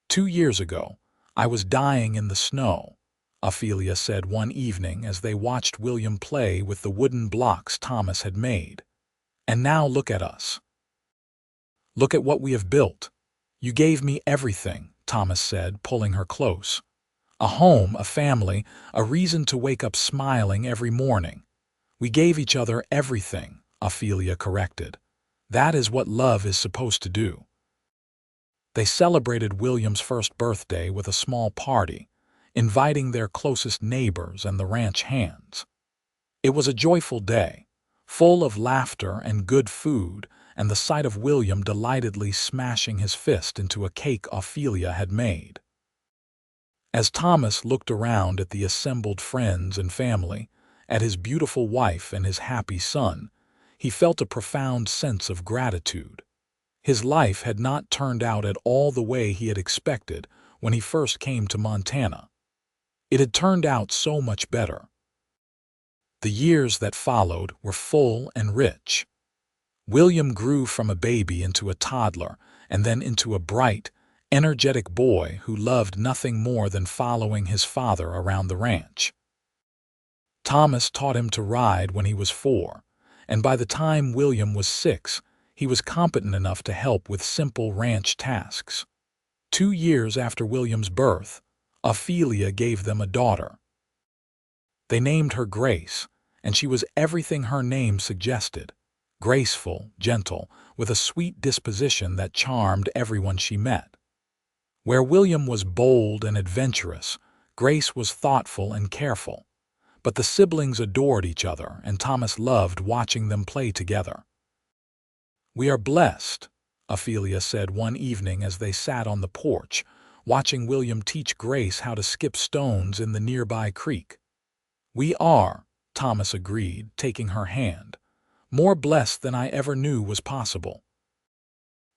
"2 years ago, I was dying in the snow," Ophelia said one evening as they watched William play with the wooden blocks Thomas had made. "And now look at us. Look at what we have built. You gave me everything," Thomas said, pulling her close. "A home, a family, a reason to wake up smiling every morning." "We gave each other everything," Ophelia corrected. "That is what love is supposed to do." They celebrated William's first birthday with a small party, inviting their closest neighbors and the ranch hands. It was a joyful day, full of laughter and good food, and the sight of William delightedly smashing his fist into a cake Ophelia had made. As Thomas looked around at the assembled friends and family, at his beautiful wife and his happy son, he felt a profound sense of gratitude. His life had not turned out at all the way he had expected when he first came to Montana. It had turned out so much better. The years that followed were full and rich. William grew from a baby into a toddler and then into a bright, energetic boy who loved nothing more than following his father around the ranch. Thomas taught him to ride when he was 4, and by the time William was 6, he was competent enough to help with simple ranch tasks. 2 years after William's birth, Ophelia gave them a daughter. They named her Grace, and she was everything her name suggested: graceful, gentle, with a sweet disposition that charmed everyone she met. Where William was bold and adventurous, Grace was thoughtful and careful. But the siblings adored each other, and Thomas loved watching them play together. "We are blessed," Ophelia said one evening as they sat on the porch, watching William teach Grace how to skip stones in the nearby creek. "We are," Thomas agreed, taking her hand. "More blessed than I ever knew was possible."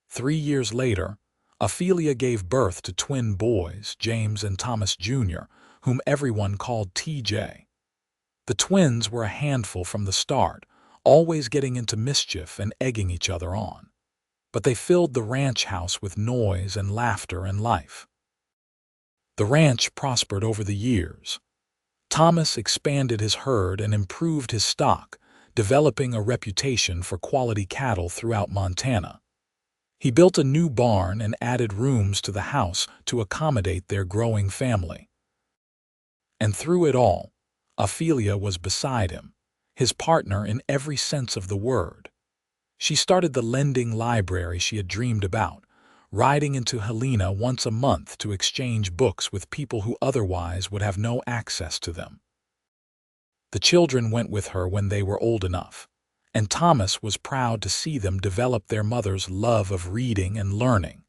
3 years later, Ophelia gave birth to twin boys, James and Thomas Jr., whom everyone called TJ. The twins were a handful from the start, always getting into mischief and egging each other on. But they filled the ranch house with noise and laughter and life. The ranch prospered over the years. Thomas expanded his herd and improved his stock, developing a reputation for quality cattle throughout Montana. He built a new barn and added rooms to the house to accommodate their growing family. And through it all, Ophelia was beside him, his partner in every sense of the word. She started the lending library she had dreamed about, riding into Helena once a month to exchange books with people who otherwise would have no access to them. The children went with her when they were old enough, and Thomas was proud to see them develop their mother's love of reading and learning.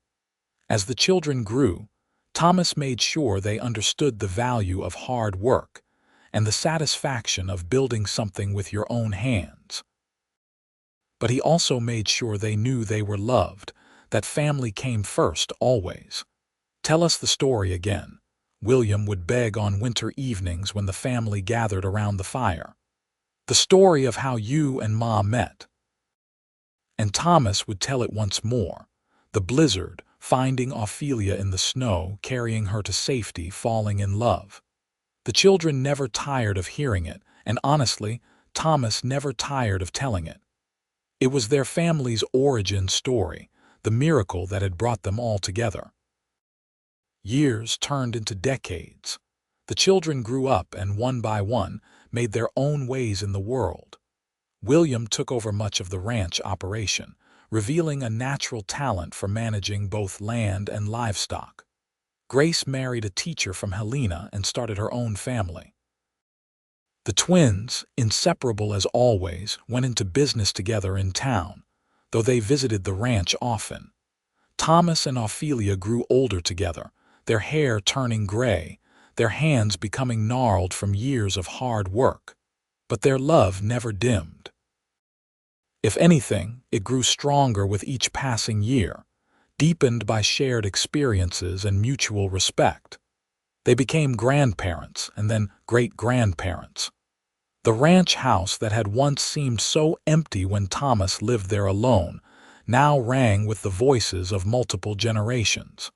As the children grew, Thomas made sure they understood the value of hard work and the satisfaction of building something with your own hands. But he also made sure they knew they were loved, that family came first always. "Tell us the story again," William would beg on winter evenings when the family gathered around the fire. "The story of how you and Ma met." And Thomas would tell it once more. The blizzard, finding Ophelia in the snow, carrying her to safety, falling in love. The children never tired of hearing it, and honestly, Thomas never tired of telling it. It was their family's origin story, the miracle that had brought them all together. Years turned into decades. The children grew up and one by one made their own ways in the world. William took over much of the ranch operation, revealing a natural talent for managing both land and livestock. Grace married a teacher from Helena and started her own family. The twins, inseparable as always, went into business together in town, though they visited the ranch often. Thomas and Ophelia grew older together, their hair turning gray, their hands becoming gnarled from years of hard work. But their love never dimmed. If anything, it grew stronger with each passing year, deepened by shared experiences and mutual respect. They became grandparents and then great-grandparents. The ranch house that had once seemed so empty when Thomas lived there alone now rang with the voices of multiple generations.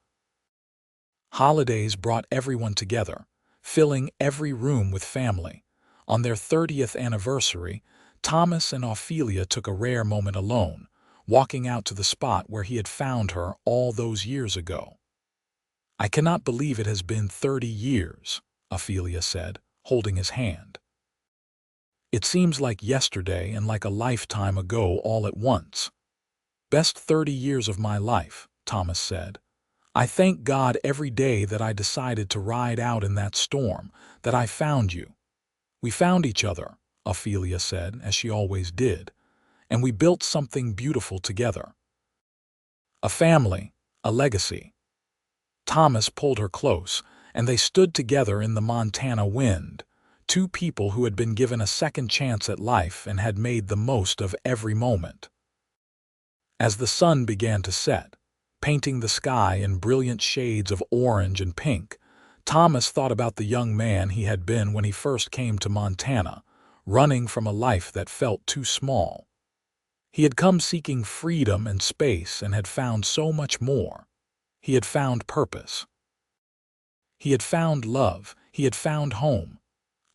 Holidays brought everyone together, filling every room with family. On their 30th anniversary, Thomas and Ophelia took a rare moment alone, walking out to the spot where he had found her all those years ago. "I cannot believe it has been 30 years, Ophelia said, holding his hand. "It seems like yesterday and like a lifetime ago all at once." "Best 30 years of my life," Thomas said. "I thank God every day that I decided to ride out in that storm, that I found you." "We found each other," Ophelia said, as she always did, "and we built something beautiful together. A family, a legacy." Thomas pulled her close, and they stood together in the Montana wind, two people who had been given a second chance at life and had made the most of every moment. As the sun began to set, painting the sky in brilliant shades of orange and pink, Thomas thought about the young man he had been when he first came to Montana, running from a life that felt too small. He had come seeking freedom and space and had found so much more. He had found purpose. He had found love. He had found home.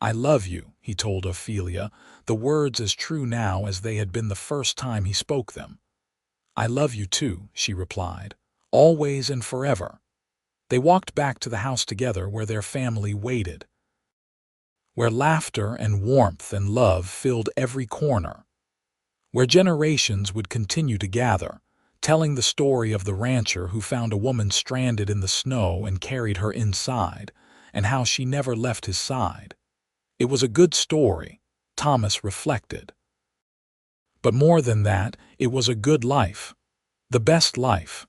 "I love you," he told Ophelia, the words as true now as they had been the first time he spoke them. "I love you too," she replied, "always and forever." They walked back to the house together where their family waited, where laughter and warmth and love filled every corner, where generations would continue to gather, telling the story of the rancher who found a woman stranded in the snow and carried her inside, and how she never left his side. It was a good story, Thomas reflected. But more than that, it was a good life. The best life.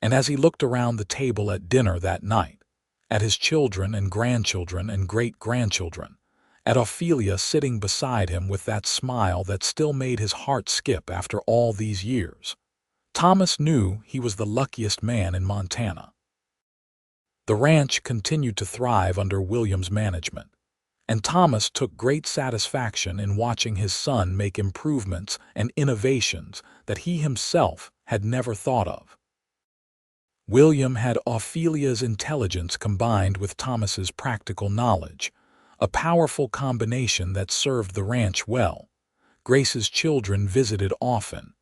And as he looked around the table at dinner that night, at his children and grandchildren and great-grandchildren, at Ophelia sitting beside him with that smile that still made his heart skip after all these years, Thomas knew he was the luckiest man in Montana. The ranch continued to thrive under William's management, and Thomas took great satisfaction in watching his son make improvements and innovations that he himself had never thought of. William had Ophelia's intelligence combined with Thomas's practical knowledge, a powerful combination that served the ranch well. Grace's children visited often,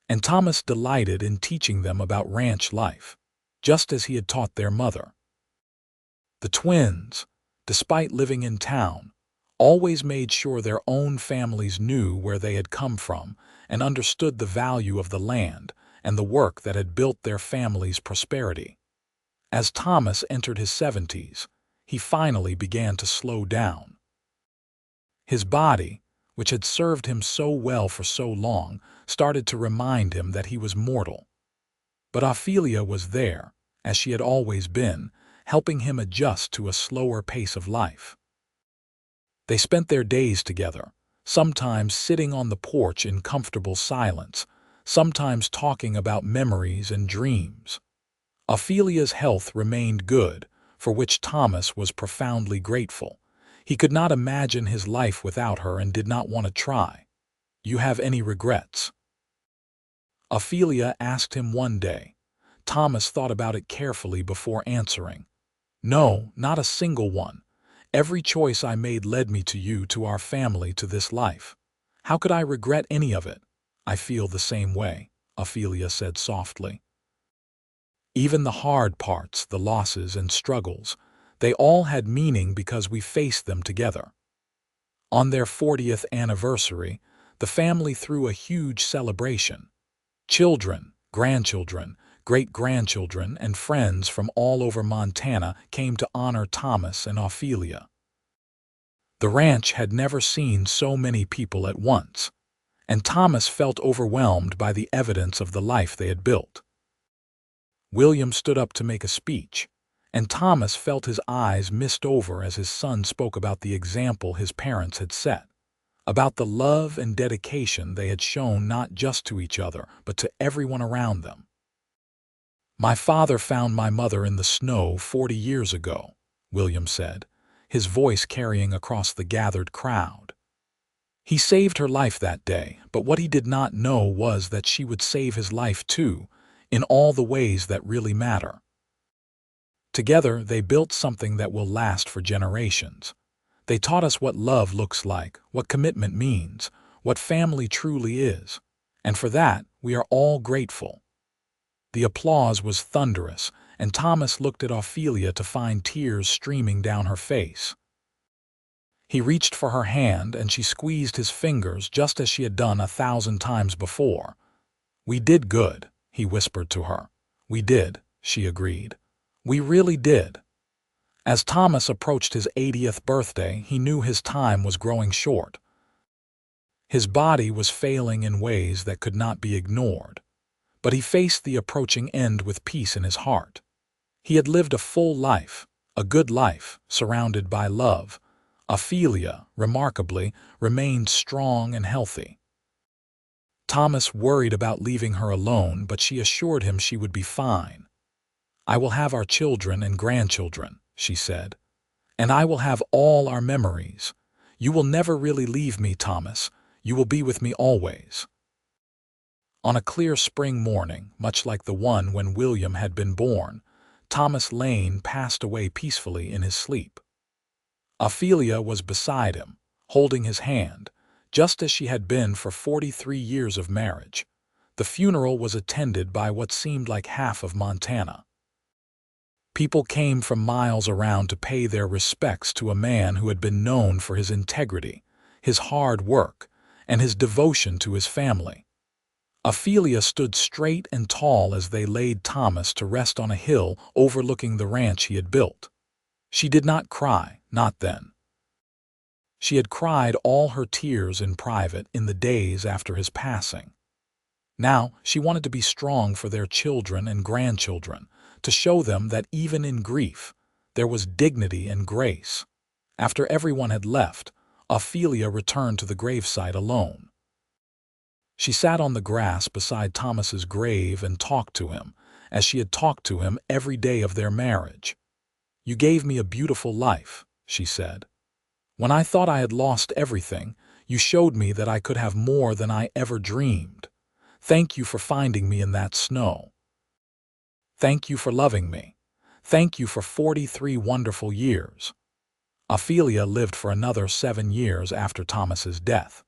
and Thomas delighted in teaching them about ranch life, just as he had taught their mother. The twins, despite living in town, always made sure their own families knew where they had come from and understood the value of the land and the work that had built their family's prosperity. As Thomas entered his 70s, he finally began to slow down. His body, which had served him so well for so long, started to remind him that he was mortal. But Ophelia was there, as she had always been, helping him adjust to a slower pace of life. They spent their days together, sometimes sitting on the porch in comfortable silence, sometimes talking about memories and dreams. Ophelia's health remained good, for which Thomas was profoundly grateful. He could not imagine his life without her and did not want to try. "You have any regrets?" Ophelia asked him one day. Thomas thought about it carefully before answering. "No, not a single one. Every choice I made led me to you, to our family, to this life. How could I regret any of it?" "I feel the same way," Ophelia said softly. "Even the hard parts, the losses and struggles, they all had meaning because we faced them together." On their 40th anniversary, the family threw a huge celebration. Children, grandchildren, great-grandchildren, and friends from all over Montana came to honor Thomas and Ophelia. The ranch had never seen so many people at once, and Thomas felt overwhelmed by the evidence of the life they had built. William stood up to make a speech, and Thomas felt his eyes mist over as his son spoke about the example his parents had set, about the love and dedication they had shown not just to each other, but to everyone around them. "My father found my mother in the snow 40 years ago," William said, his voice carrying across the gathered crowd. "He saved her life that day, but what he did not know was that she would save his life too, in all the ways that really matter. Together, they built something that will last for generations. They taught us what love looks like, what commitment means, what family truly is, and for that, we are all grateful." The applause was thunderous, and Thomas looked at Ophelia to find tears streaming down her face. He reached for her hand, and she squeezed his fingers just as she had done 1,000 times before. "We did good," he whispered to her. "We did," she agreed. "We really did." As Thomas approached his 80th birthday, he knew his time was growing short. His body was failing in ways that could not be ignored, but he faced the approaching end with peace in his heart. He had lived a full life, a good life, surrounded by love. Ophelia, remarkably, remained strong and healthy. Thomas worried about leaving her alone, but she assured him she would be fine. "I will have our children and grandchildren," she said, "and I will have all our memories. You will never really leave me, Thomas. You will be with me always." On a clear spring morning, much like the one when William had been born, Thomas Lane passed away peacefully in his sleep. Ophelia was beside him, holding his hand, just as she had been for 43 years of marriage. The funeral was attended by what seemed like half of Montana. People came from miles around to pay their respects to a man who had been known for his integrity, his hard work, and his devotion to his family. Ophelia stood straight and tall as they laid Thomas to rest on a hill overlooking the ranch he had built. She did not cry, not then. She had cried all her tears in private in the days after his passing. Now she wanted to be strong for their children and grandchildren, to show them that even in grief, there was dignity and grace. After everyone had left, Ophelia returned to the gravesite alone. She sat on the grass beside Thomas's grave and talked to him, as she had talked to him every day of their marriage. "You gave me a beautiful life," she said. "When I thought I had lost everything, you showed me that I could have more than I ever dreamed. Thank you for finding me in that snow. Thank you for loving me. Thank you for 43 wonderful years." Ophelia lived for another 7 years after Thomas's death.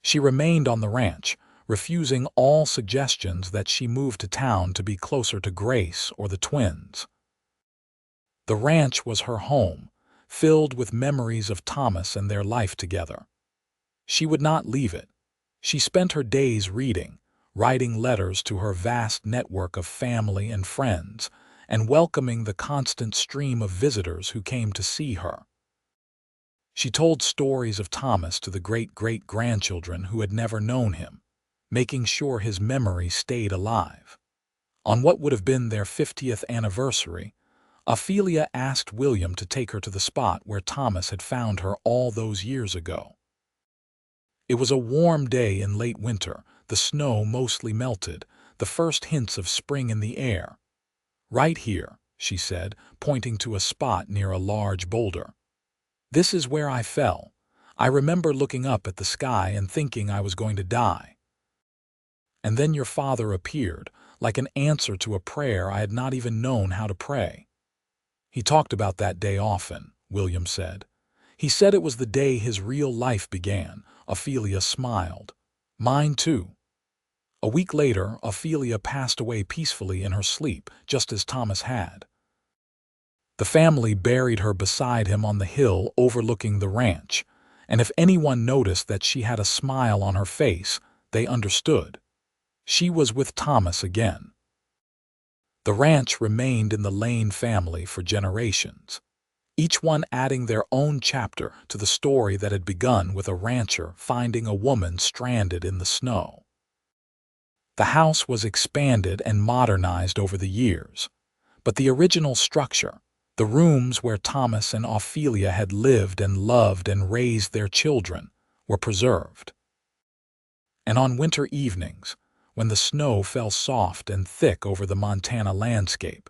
She remained on the ranch, refusing all suggestions that she move to town to be closer to Grace or the twins. The ranch was her home, filled with memories of Thomas and their life together. She would not leave it. She spent her days reading, writing letters to her vast network of family and friends, and welcoming the constant stream of visitors who came to see her. She told stories of Thomas to the great-great-grandchildren who had never known him, making sure his memory stayed alive. On what would have been their 50th anniversary, Ophelia asked William to take her to the spot where Thomas had found her all those years ago. It was a warm day in late winter, the snow mostly melted, the first hints of spring in the air. "Right here," she said, pointing to a spot near a large boulder. "This is where I fell. I remember looking up at the sky and thinking I was going to die. And then your father appeared, like an answer to a prayer I had not even known how to pray." "He talked about that day often," William said. "He said it was the day his real life began." Ophelia smiled. "Mine too." A week later, Ophelia passed away peacefully in her sleep, just as Thomas had. The family buried her beside him on the hill overlooking the ranch, and if anyone noticed that she had a smile on her face, they understood. She was with Thomas again. The ranch remained in the Lane family for generations, each one adding their own chapter to the story that had begun with a rancher finding a woman stranded in the snow. The house was expanded and modernized over the years, but the original structure, the rooms where Thomas and Ophelia had lived and loved and raised their children, were preserved. And on winter evenings, when the snow fell soft and thick over the Montana landscape,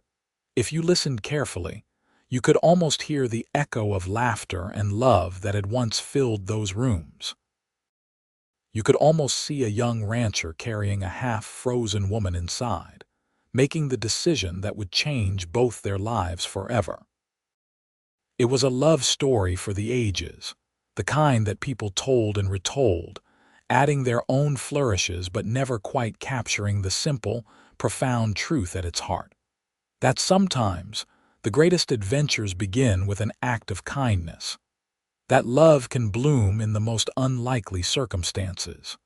if you listened carefully, you could almost hear the echo of laughter and love that had once filled those rooms. You could almost see a young rancher carrying a half-frozen woman inside, making the decision that would change both their lives forever. It was a love story for the ages, the kind that people told and retold, adding their own flourishes but never quite capturing the simple, profound truth at its heart. That sometimes the greatest adventures begin with an act of kindness. That love can bloom in the most unlikely circumstances.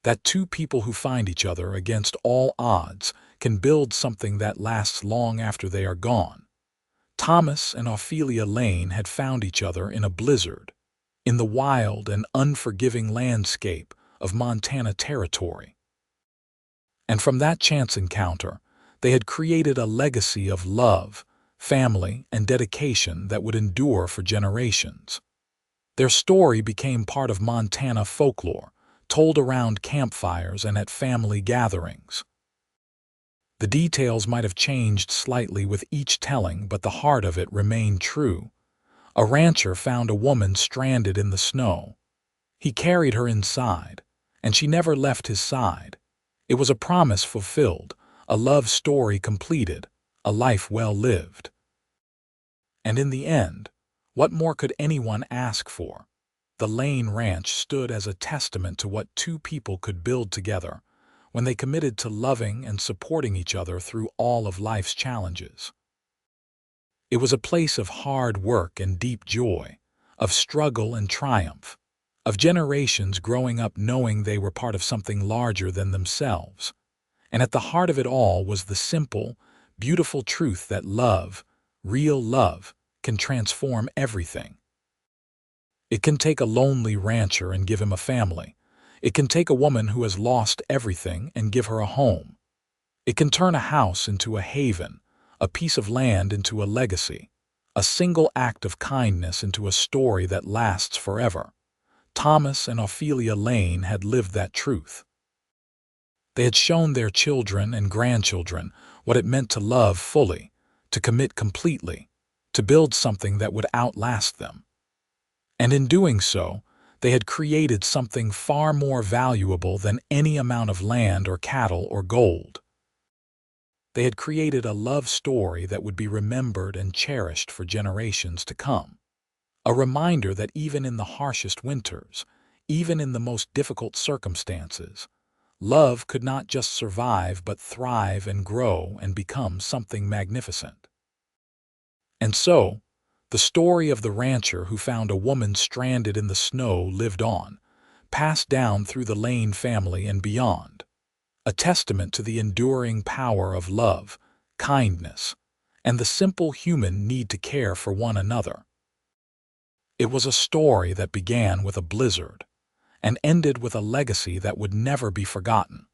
That two people who find each other against all odds can build something that lasts long after they are gone. Thomas and Ophelia Lane had found each other in a blizzard, in the wild and unforgiving landscape of Montana Territory. And from that chance encounter, they had created a legacy of love, family, and dedication that would endure for generations. Their story became part of Montana folklore, told around campfires and at family gatherings. The details might have changed slightly with each telling, but the heart of it remained true. A rancher found a woman stranded in the snow. He carried her inside, and she never left his side. It was a promise fulfilled, a love story completed, a life well lived. And in the end, what more could anyone ask for? The Lane Ranch stood as a testament to what two people could build together when they committed to loving and supporting each other through all of life's challenges. It was a place of hard work and deep joy, of struggle and triumph, of generations growing up knowing they were part of something larger than themselves. And at the heart of it all was the simple, beautiful truth that love, real love, can transform everything. It can take a lonely rancher and give him a family. It can take a woman who has lost everything and give her a home. It can turn a house into a haven, a piece of land into a legacy, a single act of kindness into a story that lasts forever. Thomas and Ophelia Lane had lived that truth. They had shown their children and grandchildren what it meant to love fully, to commit completely, to build something that would outlast them. And in doing so, they had created something far more valuable than any amount of land or cattle or gold. They had created a love story that would be remembered and cherished for generations to come. A reminder that even in the harshest winters, even in the most difficult circumstances, love could not just survive but thrive and grow and become something magnificent. And so, the story of the rancher who found a woman stranded in the snow lived on, passed down through the Lane family and beyond, a testament to the enduring power of love, kindness, and the simple human need to care for one another. It was a story that began with a blizzard and ended with a legacy that would never be forgotten.